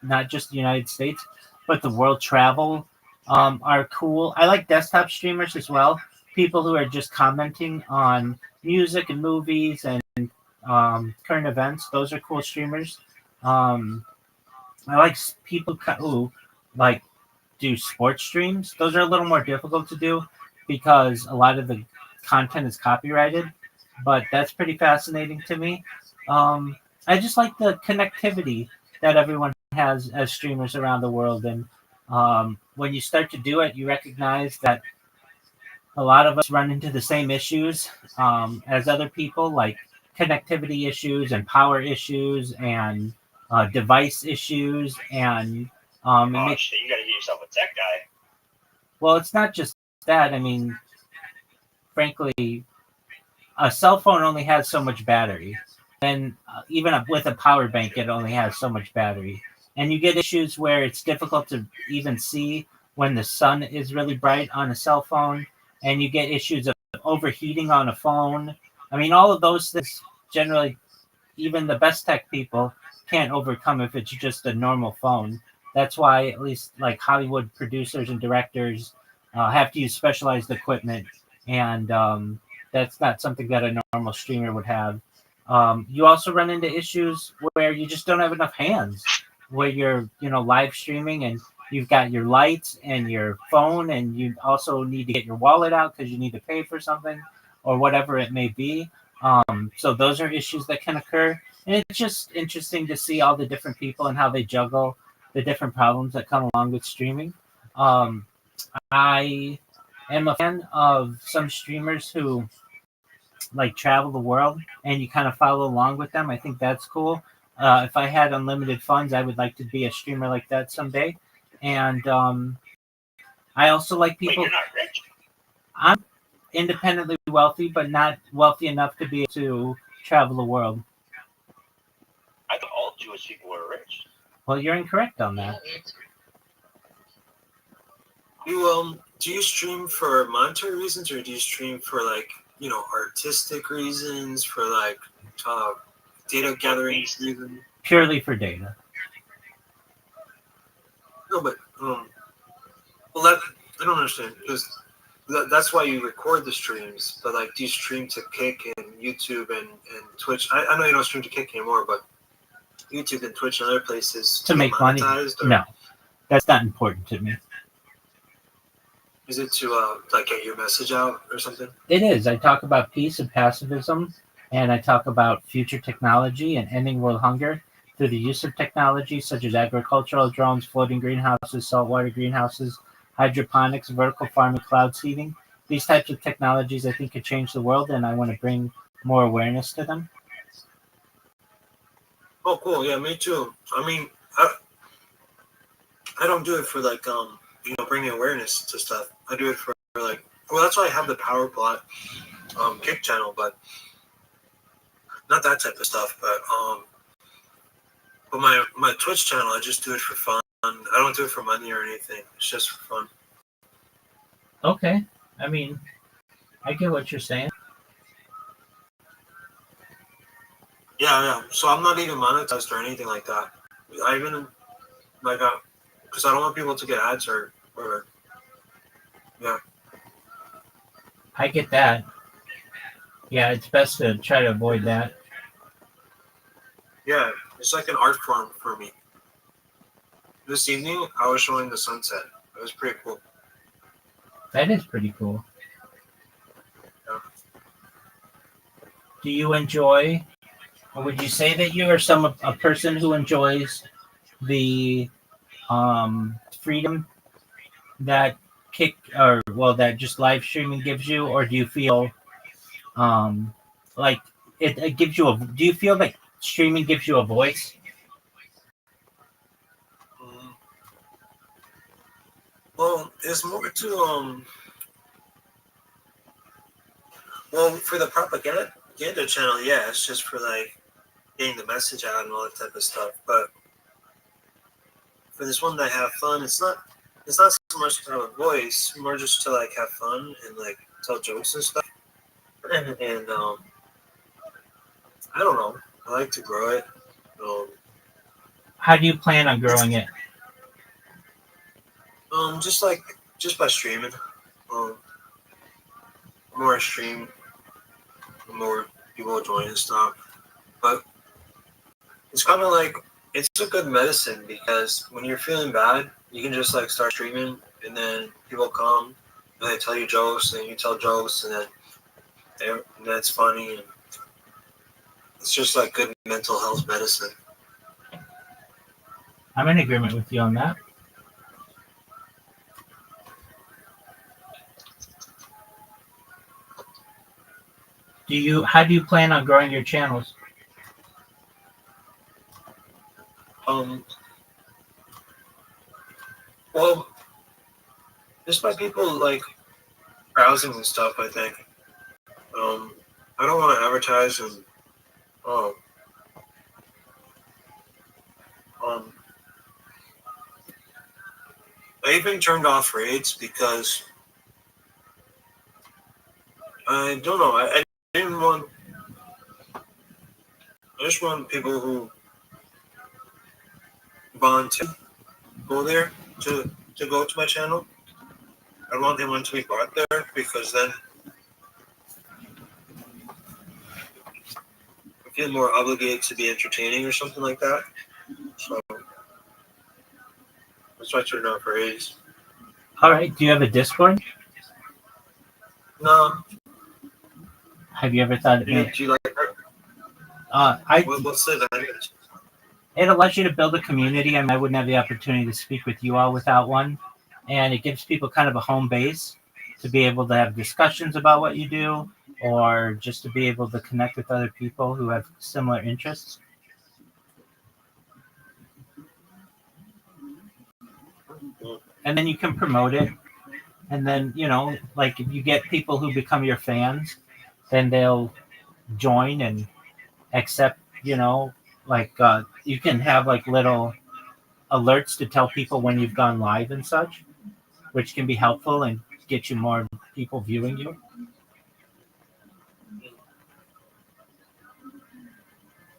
S3: not just the United States, but the world travel are cool. I like desktop streamers as well. People who are just commenting on music and movies and current events. Those are cool streamers. Um, I like people who like do sports streams. Those are a little more difficult to do because a lot of the content is copyrighted, but that's pretty fascinating to me. I just like the connectivity that everyone has as streamers around the world, and when you start to do it, you recognize that a lot of us run into the same issues as other people, like connectivity issues and power issues and device issues, and
S6: Oh shit! You got to get yourself a tech guy.
S3: well, it's not just that. I mean, frankly, a cell phone only has so much battery, and even with a power bank, it only has so much battery. And you get issues where it's difficult to even see when the sun is really bright on a cell phone, and you get issues of overheating on a phone. I mean, all of those things generally, even the best tech people can't overcome if it's just a normal phone. That's why, at least like Hollywood producers and directors have to use specialized equipment, and that's not something that a normal streamer would have. You also run into issues where you just don't have enough hands, where you're live streaming and you've got your lights and your phone, and you also need to get your wallet out because you need to pay for something or whatever it may be. So those are issues that can occur, and it's just interesting to see all the different people and how they juggle the different problems that come along with streaming. Um, I am a fan of some streamers who like travel the world and you kind of follow along with them. I think that's cool. If I had unlimited funds, I would like to be a streamer like that someday. And I also like
S6: Wait,
S3: people.
S6: you're not rich?
S3: I'm independently wealthy, but not wealthy enough to be able to travel the world.
S6: I thought all Jewish people were rich.
S3: Well, you're incorrect on that.
S4: Do you stream for monetary reasons, or do you stream for artistic reasons, for data gathering reasons?
S3: Purely for data.
S4: No, but I don't understand, because that's why you record the streams. But do you stream to Kick and YouTube and Twitch? I know you don't stream to Kick anymore, but YouTube and Twitch and other places
S3: To make money? No, that's not important to me.
S4: Is it to get your message out or something?
S3: It is. I talk about peace and pacifism, and I talk about future technology and ending world hunger through the use of technology such as agricultural drones, floating greenhouses, saltwater greenhouses, hydroponics, vertical farming, cloud seeding. These types of technologies I think could change the world, and I want to bring more awareness to them.
S4: Oh, cool. Yeah, me too. I mean, I don't do it for bringing awareness to stuff. I do it for that's why I have the Power Plot Kick channel, but not that type of stuff. But my Twitch channel, I just do it for fun. I don't do it for money or anything. It's just for fun.
S3: Okay. I mean, I get what you're saying.
S4: Yeah. So I'm not even monetized or anything like that. I even because I don't want people to get ads or yeah.
S3: I get that. Yeah, it's best to try to avoid that.
S4: Yeah, it's like an art form for me. This evening, I was showing the sunset. It was pretty cool.
S3: That is pretty cool.
S4: Yeah.
S3: Do you enjoy, or would you say that you are a person who enjoys the freedom that that just live streaming gives you, or do you feel like it gives you a? Do you feel like streaming gives you a voice?
S4: Mm, well, it's more to well, for the propaganda channel, yeah, it's just for like getting the message out and all that type of stuff. But for this one that have fun, it's not so much to have a voice, more just to like have fun and like tell jokes and stuff. And I don't know, I like to grow it. Um,
S3: How do you plan on growing it?
S4: just like just by streaming. Um, the more I stream, the more people will join and stuff. But it's kind of like it's a good medicine because when you're feeling bad, you can just like start streaming, and then people come and they tell you jokes, and you tell jokes, and then that's funny, and it's just like good mental health medicine.
S3: I'm in agreement with you on that. How do you plan on growing your channels?
S4: Well, just by people like browsing and stuff. I think. I don't want to advertise and um, um, I even turned off raids because I don't know. I didn't want. I just want people who want to go there to go to my channel. I want them to be brought there because then I feel more obligated to be entertaining or something like that. So that's why I turned off raids.
S3: All right. Do you have a Discord?
S4: No.
S3: Have you ever thought?
S4: Do you like that? What's the advantage?
S3: It allows you to build a community. I mean, I wouldn't have the opportunity to speak with you all without one, and it gives people kind of a home base to be able to have discussions about what you do, or just to be able to connect with other people who have similar interests. And then you can promote it. And then, like if you get people who become your fans, then they'll join and accept, like you can have like little alerts to tell people when you've gone live and such, which can be helpful and get you more people viewing you.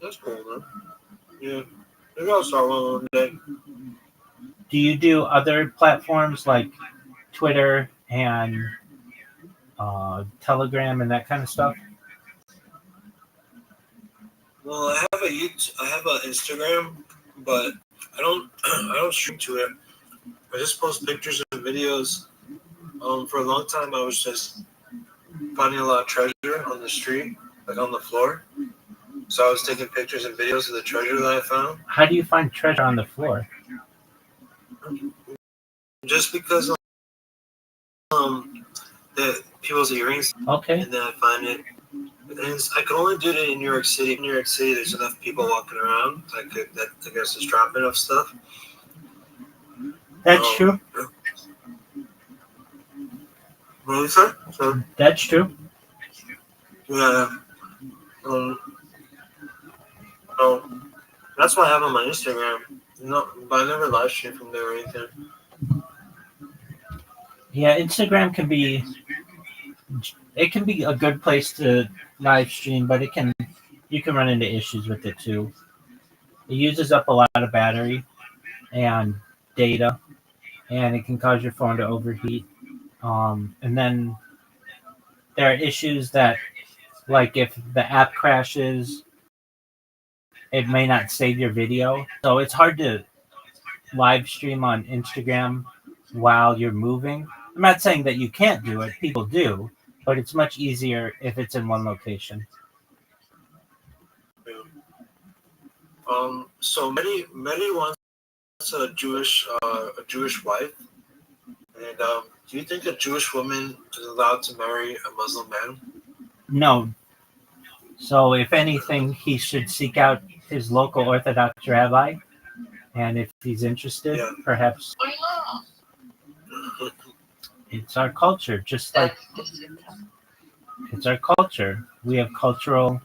S4: That's cool, man. Yeah. Maybe I'll start one day.
S3: Do you do other platforms like Twitter and Telegram and that kind of stuff?
S4: Well, I have an Instagram, but I don't stream to it. I just post pictures and videos. For a long time, I was just finding a lot of treasure on the street, like on the floor. So I was taking pictures and videos of the treasure that I found.
S3: How do you find treasure on the floor?
S4: Just because the people's earrings.
S3: Okay.
S4: And then I find it. And I can only do it in New York City. In New York City, there's enough people walking around that I guess is dropping enough stuff.
S3: That's true.
S4: What was that? So,
S3: That's true.
S4: yeah. That's why I have on my Instagram. No, but I never live stream from there or anything.
S3: Yeah, Instagram can be a good place to live stream, but you can run into issues with it too. It uses up a lot of battery and data, and it can cause your phone to overheat. And then there are issues that, like if the app crashes, it may not save your video. So it's hard to live stream on Instagram while you're moving. I'm not saying that you can't do it. People do, but it's much easier if it's in one location.
S4: So Medi wants a Jewish wife. And do you think a Jewish woman is allowed to marry a Muslim man?
S3: No. So, if anything, he should seek out his local Orthodox rabbi, and if he's interested,
S4: Yeah.
S3: perhaps
S7: Why not?
S3: it's our culture, just like it's our culture. We have cultural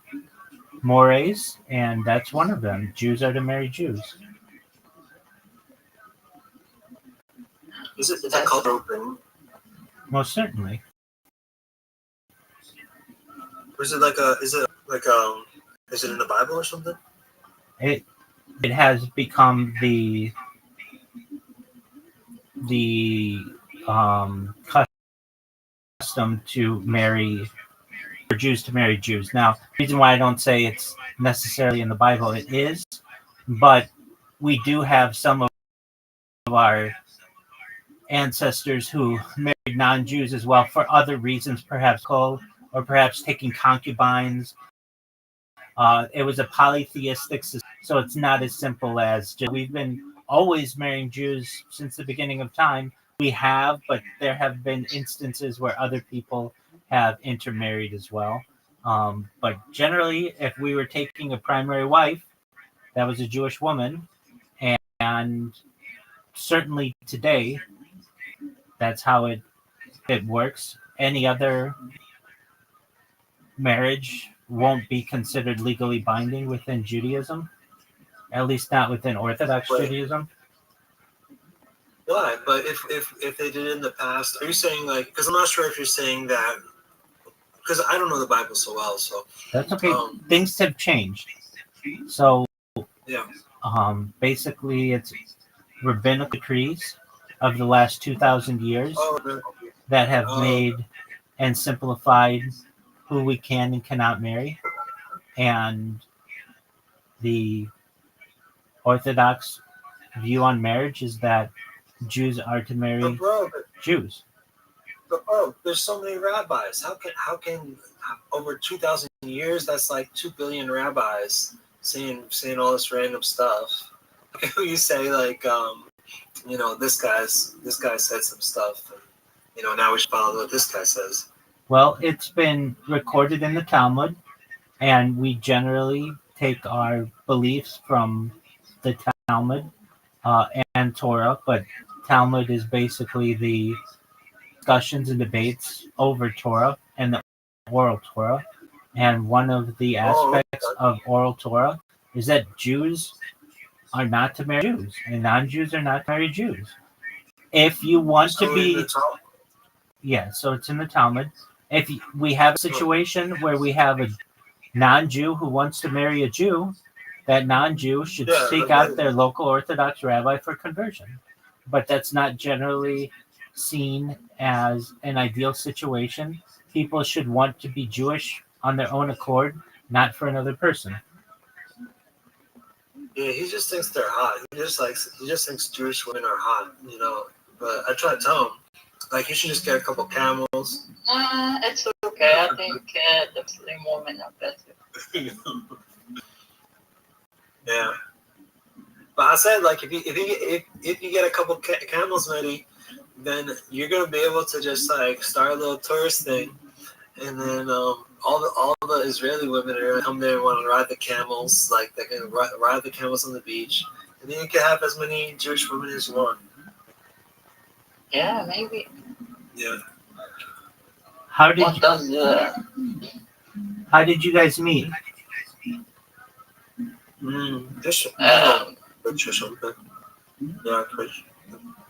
S3: mores, and that's one of them. Jews are to marry Jews.
S4: Is it a cultural thing?
S3: Most certainly.
S4: Or is it is it in the Bible or something?
S3: It has become the custom to marry for Jews to marry Jews. Now, the reason why I don't say it's necessarily in the Bible, it is, but we do have some of our ancestors who married non-Jews as well for other reasons, perhaps or perhaps taking concubines. It was a polytheistic system, so it's not as simple as we've been always marrying Jews since the beginning of time. We have, but there have been instances where other people have intermarried as well. But generally, if we were taking a primary wife, that was a Jewish woman, and certainly today, that's how it works. Any other marriage won't be considered legally binding within Judaism, at least not within Orthodox Judaism.
S4: Why? But if they did it in the past, are you saying because I'm not sure if you're saying that, because I don't know the Bible so well, so.
S3: That's okay. Things have changed. So,
S4: yeah.
S3: Basically, it's rabbinic decrees of the last 2,000 years that have made and simplified who we can and cannot marry. And the Orthodox view on marriage is that Jews are to marry Jews.
S4: But there's so many rabbis. How can over 2,000 years? That's like 2 billion rabbis saying all this random stuff. You say this guy said some stuff, and now we should follow what this guy says.
S3: Well, it's been recorded in the Talmud, and we generally take our beliefs from the Talmud and Torah, but Talmud is basically the discussions and debates over Torah and the oral Torah. And one of the aspects of oral Torah is that Jews are not to marry Jews, and non-Jews are not to marry Jews. If you want to be... Yeah, so it's in the Talmud. If we have a situation where we have a non-Jew who wants to marry a Jew, that non-Jew should seek out their local Orthodox rabbi for conversion. But that's not generally seen as an ideal situation. People should want to be Jewish on their own accord, not for another person.
S4: Yeah, he just thinks they're hot. He just thinks Jewish women are hot, But I try to tell him, you should just get a couple camels.
S7: It's okay. I think the Muslim women are better.
S4: Yeah, but I said if you get a couple camels ready, then you're gonna be able to just start a little tourist thing, and then all the Israeli women are gonna come there and want to ride the camels. They're gonna ride the camels on the beach, and then you can have as many Jewish women as you want.
S7: Yeah, maybe.
S4: Yeah.
S3: How did you guys meet?
S4: Twitch or something. Yeah, Twitch.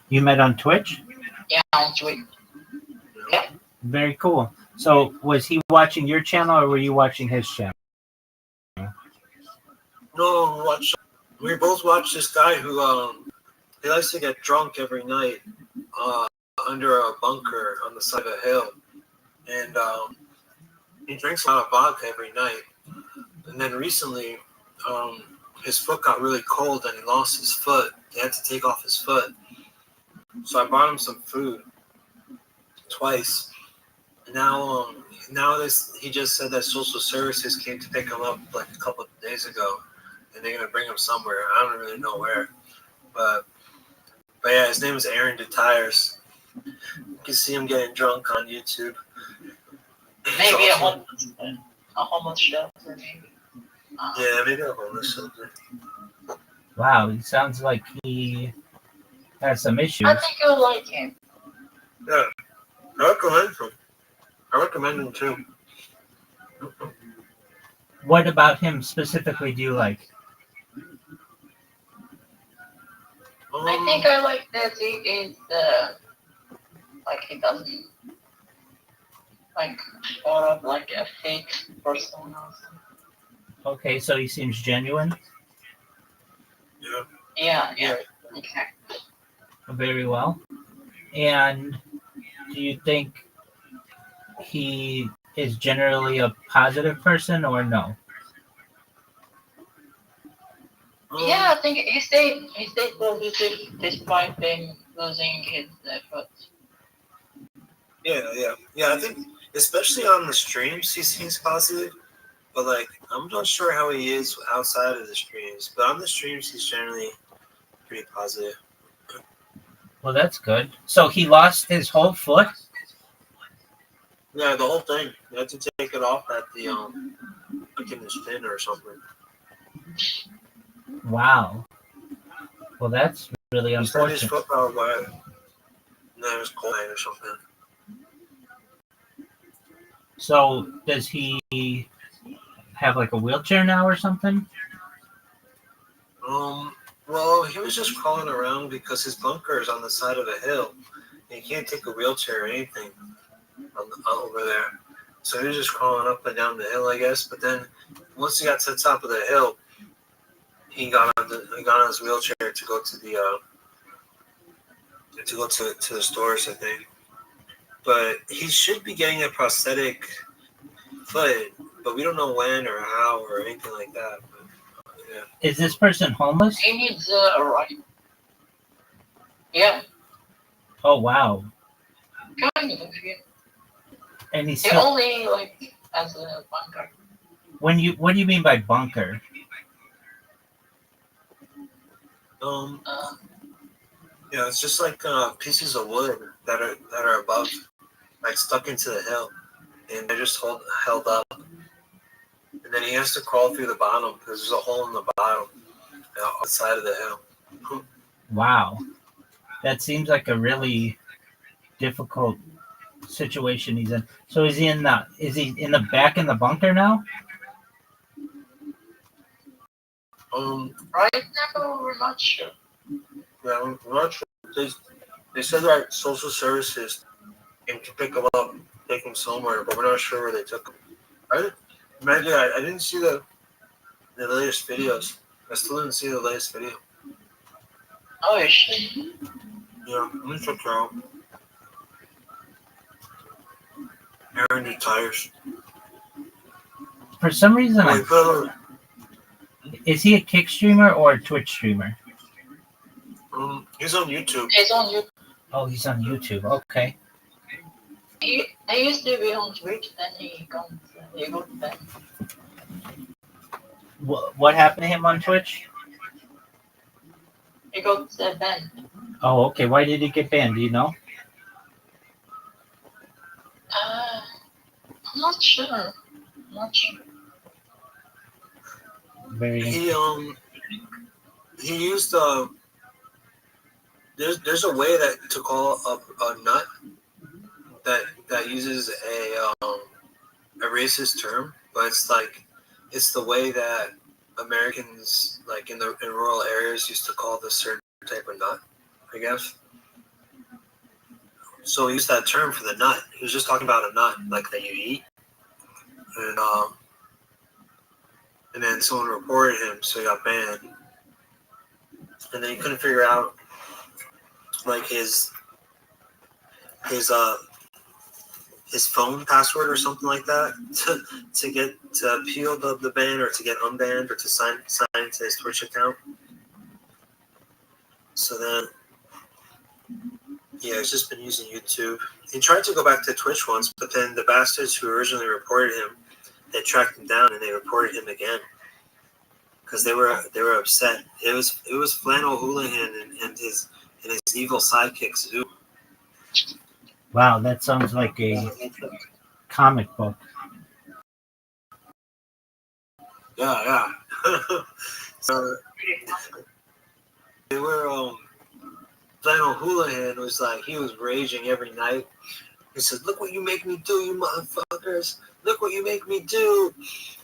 S3: You met on Twitch?
S7: Yeah, on Twitch. Yeah.
S3: Very cool. So, was he watching your channel or were you watching his channel?
S4: No, we both watch this guy who he likes to get drunk every night under a bunker on the side of a hill, and he drinks a lot of vodka every night. And then recently, his foot got really cold and he lost his foot. They had to take off his foot. So I bought him some food twice. Now he just said that social services came to pick him up a couple of days ago, and they're gonna bring him somewhere. I don't really know where, but But yeah, his name is Aaron DeTires. You can see him getting drunk on YouTube.
S7: Maybe
S4: Awesome.
S7: a homeless shelter, maybe.
S4: Yeah, maybe a homeless shelter.
S3: Wow, it sounds like he has some issues.
S7: I think you'll like him.
S4: Yeah, I recommend him too.
S3: What about him specifically do you like?
S7: I think I like that he is like he doesn't like sort of like a fake persona.
S3: Okay, so he seems genuine.
S4: Yeah.
S7: Yeah. Okay.
S3: Very well. And do you think he is generally a positive person or no?
S7: Yeah, I think he stayed positive despite him losing his efforts.
S4: Yeah. I think especially on the streams he seems positive, but like I'm not sure how he is outside of the streams. But on the streams he's generally pretty positive.
S3: Well, that's good. So he lost his whole foot?
S4: Yeah, the whole thing. You had to take it off at the like in the spin or something.
S3: Wow. Well, that's really
S4: He started his
S3: unfortunate.
S4: foot power by it was cold or something.
S3: So does he have like a wheelchair now or something?
S4: Well, he was just crawling around because his bunker is on the side of a hill. And he can't take a wheelchair or anything over there. So he was just crawling up and down the hill, I guess. But then once he got to the top of the hill, he got on his wheelchair to go to the to the stores, I think. But he should be getting a prosthetic foot, but we don't know when or how or anything like that. But, yeah.
S3: Is this person homeless?
S7: He needs a ride. Yeah,
S3: Oh, wow.
S7: kind of. Yeah.
S3: And he's
S7: He
S3: still,
S7: only like as a bunker.
S3: what do you mean by bunker?
S4: Yeah, it's just like pieces of wood that are above, like stuck into the hill, and they're just held up. And then he has to crawl through the bottom because there's a hole in the bottom, outside of the hill.
S3: Wow. That seems like a really difficult situation he's in. So is he in the back in the bunker now?
S7: Right now, we're not sure.
S4: Yeah, I'm not sure. They said that social services came to pick him up, take him somewhere, but we're not sure where they took him. I didn't see the latest videos. I still didn't see the latest video.
S7: Oh, you should.
S4: Yeah, let me check it out. Aaron DeTires.
S3: For some reason,
S4: Oh, he put
S3: is he a Kick streamer or a Twitch streamer?
S4: he's on YouTube.
S7: He's on YouTube.
S3: Oh, he's on YouTube. Okay.
S7: He used to be on Twitch, then he got banned.
S3: What happened to him on Twitch?
S7: He got banned.
S3: Oh, okay. Why did he get banned? Do you know?
S7: I'm not sure.
S3: Very
S4: He used there's a way to call a nut that uses a racist term, but it's the way that Americans like in rural areas used to call this certain type of nut, I guess. So he used that term for the nut. He was just talking about a nut like that you eat, and then someone reported him, so he got banned. And then he couldn't figure out like his phone password or something like that to appeal the ban or to get unbanned or to sign into his Twitch account. So then, yeah, he's just been using YouTube. He tried to go back to Twitch once, but then the bastards who originally reported him, they tracked him down and they reported him again because they were upset. It was Flannel Houlihan and his and his evil sidekick Zoom.
S3: Wow, that sounds like a comic book.
S4: Yeah. So they were Flannel Houlihan was like, he was raging every night. He said, "Look what you make me do, you motherfuckers! Look what you make me do!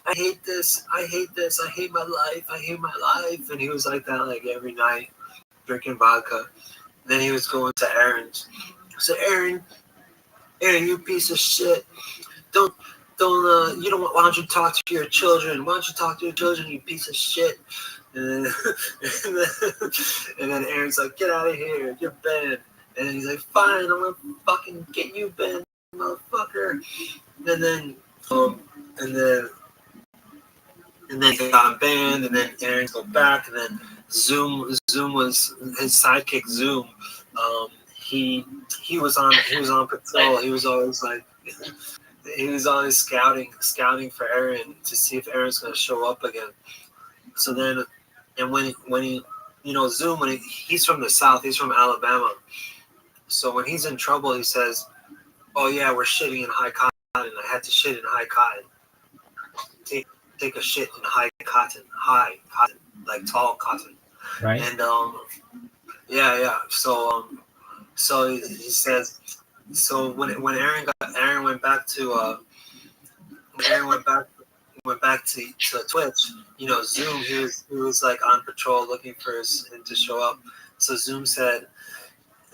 S4: I hate this! I hate this! I hate my life! I hate my life!" And he was like that like every night, drinking vodka. Then he was going to Aaron's. I said, Aaron, you piece of shit! Don't you don't. Why don't you talk to your children? Why don't you talk to your children, you piece of shit? And then Aaron's like, "Get out of here! You're banned." And then he's like, "Fine, I'm gonna fucking get you banned, motherfucker." And then he got him banned. And then Aaron go back. And then Zoom was his sidekick. Zoom. He was on patrol. He was always like. He was always scouting for Aaron to see if Aaron's gonna show up again. So then, and when he Zoom, he's from the South, he's from Alabama. So when he's in trouble, he says, "Oh yeah, we're shitting in high cotton. I had to shit in high cotton. Take a shit in high cotton, like tall cotton."
S3: Right.
S4: And yeah. So he says. So when Aaron went back to Twitch, Zoom, he was like on patrol looking for him to show up. So Zoom said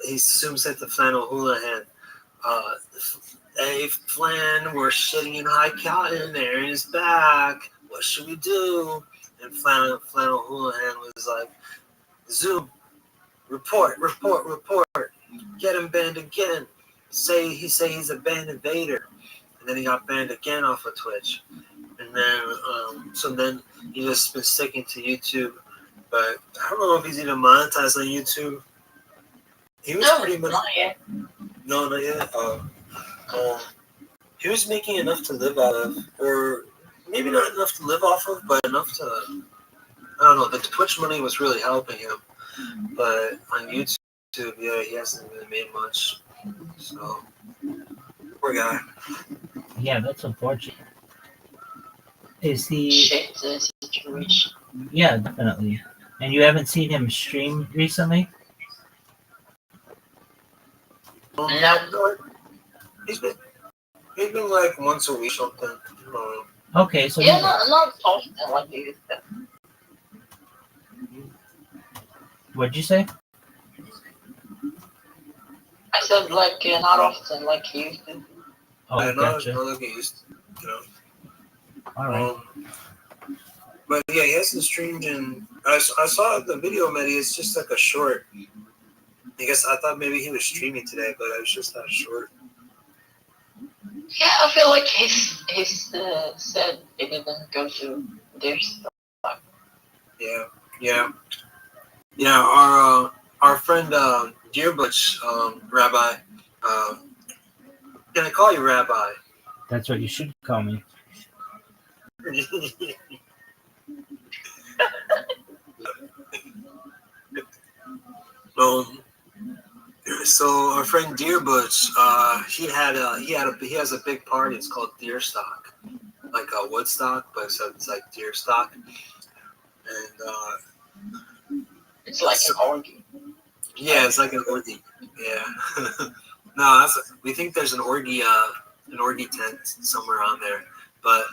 S4: to Flannel Houlihan, "Hey Flan, we're shitting in high cotton. Aaron is back. What should we do?" And Flannel Houlihan was like, "Zoom, report. Get him banned again. Say he's a banned invader." And then he got banned again off of Twitch. And then so then he just been sticking to YouTube. But I don't know if he's even monetized on YouTube. He was pretty much
S7: not yet.
S4: No, not yet. He was making enough to live out of, or maybe not enough to live off of, but enough to, I don't know, the Twitch money was really helping him. But on YouTube, yeah, he hasn't really made much. So, poor guy.
S3: Yeah, that's unfortunate. Is he?
S7: Shit the situation.
S3: Yeah, definitely. And you haven't seen him stream recently?
S7: No.
S4: He's been like once a week something.
S3: Okay, so
S7: Yeah, not often like you used to.
S3: what'd you say?
S7: I said like not often like you used to.
S3: Oh, gotcha.
S4: Not like he used to,
S3: All right.
S4: But yeah, he hasn't streamed in. I saw the video, Medi. It's just like a short. I guess I thought maybe he was streaming today, but it was just that short.
S7: Yeah, I feel like he's said he didn't go to their stuff.
S4: Yeah. Our friend Deerbutch, Rabbi. Can I call you Rabbi?
S3: That's what you should call me.
S4: So our friend Deerbutch, he has a big party. It's called Deerstock, like a Woodstock, but it's like Deerstock, and
S7: It's like an orgy.
S4: yeah, it's like an orgy. Yeah, no, we think there's an orgy tent somewhere on there, but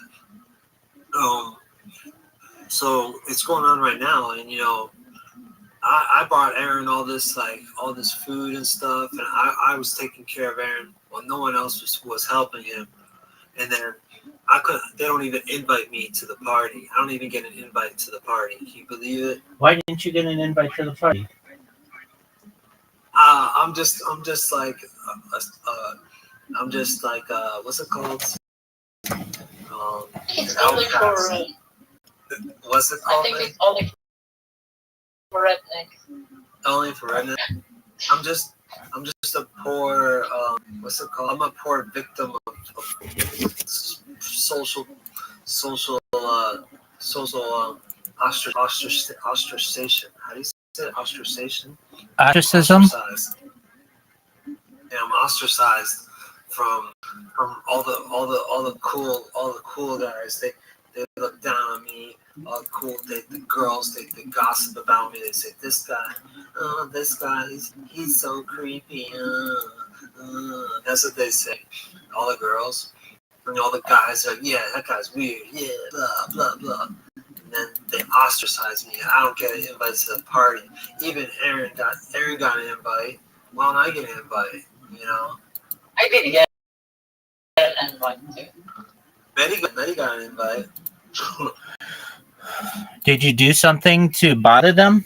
S4: so it's going on right now, and I brought Aaron all this food and stuff, and I was taking care of Aaron while no one else was helping him. And then they don't even invite me to the party. I don't even get an invite to the party. Can you believe it?
S3: Why didn't you get an invite to the party?
S4: I'm just like what's it called?
S7: It's only for.
S4: What's it
S7: I
S4: called?
S7: think it's only for rednecks.
S4: Only for rednecks. I'm just a poor what's it called? I'm a poor victim of social ostracization. How do you Ostracization.
S3: Ostracism?
S4: Ostracized. Yeah, I'm ostracized from all the cool guys. They look down on me. All the cool the girls they gossip about me. They say this guy he's so creepy. That's what they say. All the girls and all the guys are like, yeah, that guy's weird. Yeah, blah blah blah. And then they ostracize me. I don't get an invite to the party. Even Aaron got an invite. Why don't I get an invite? You know.
S7: I did get an invite too.
S4: Betty got an invite.
S3: Did you do something to bother them?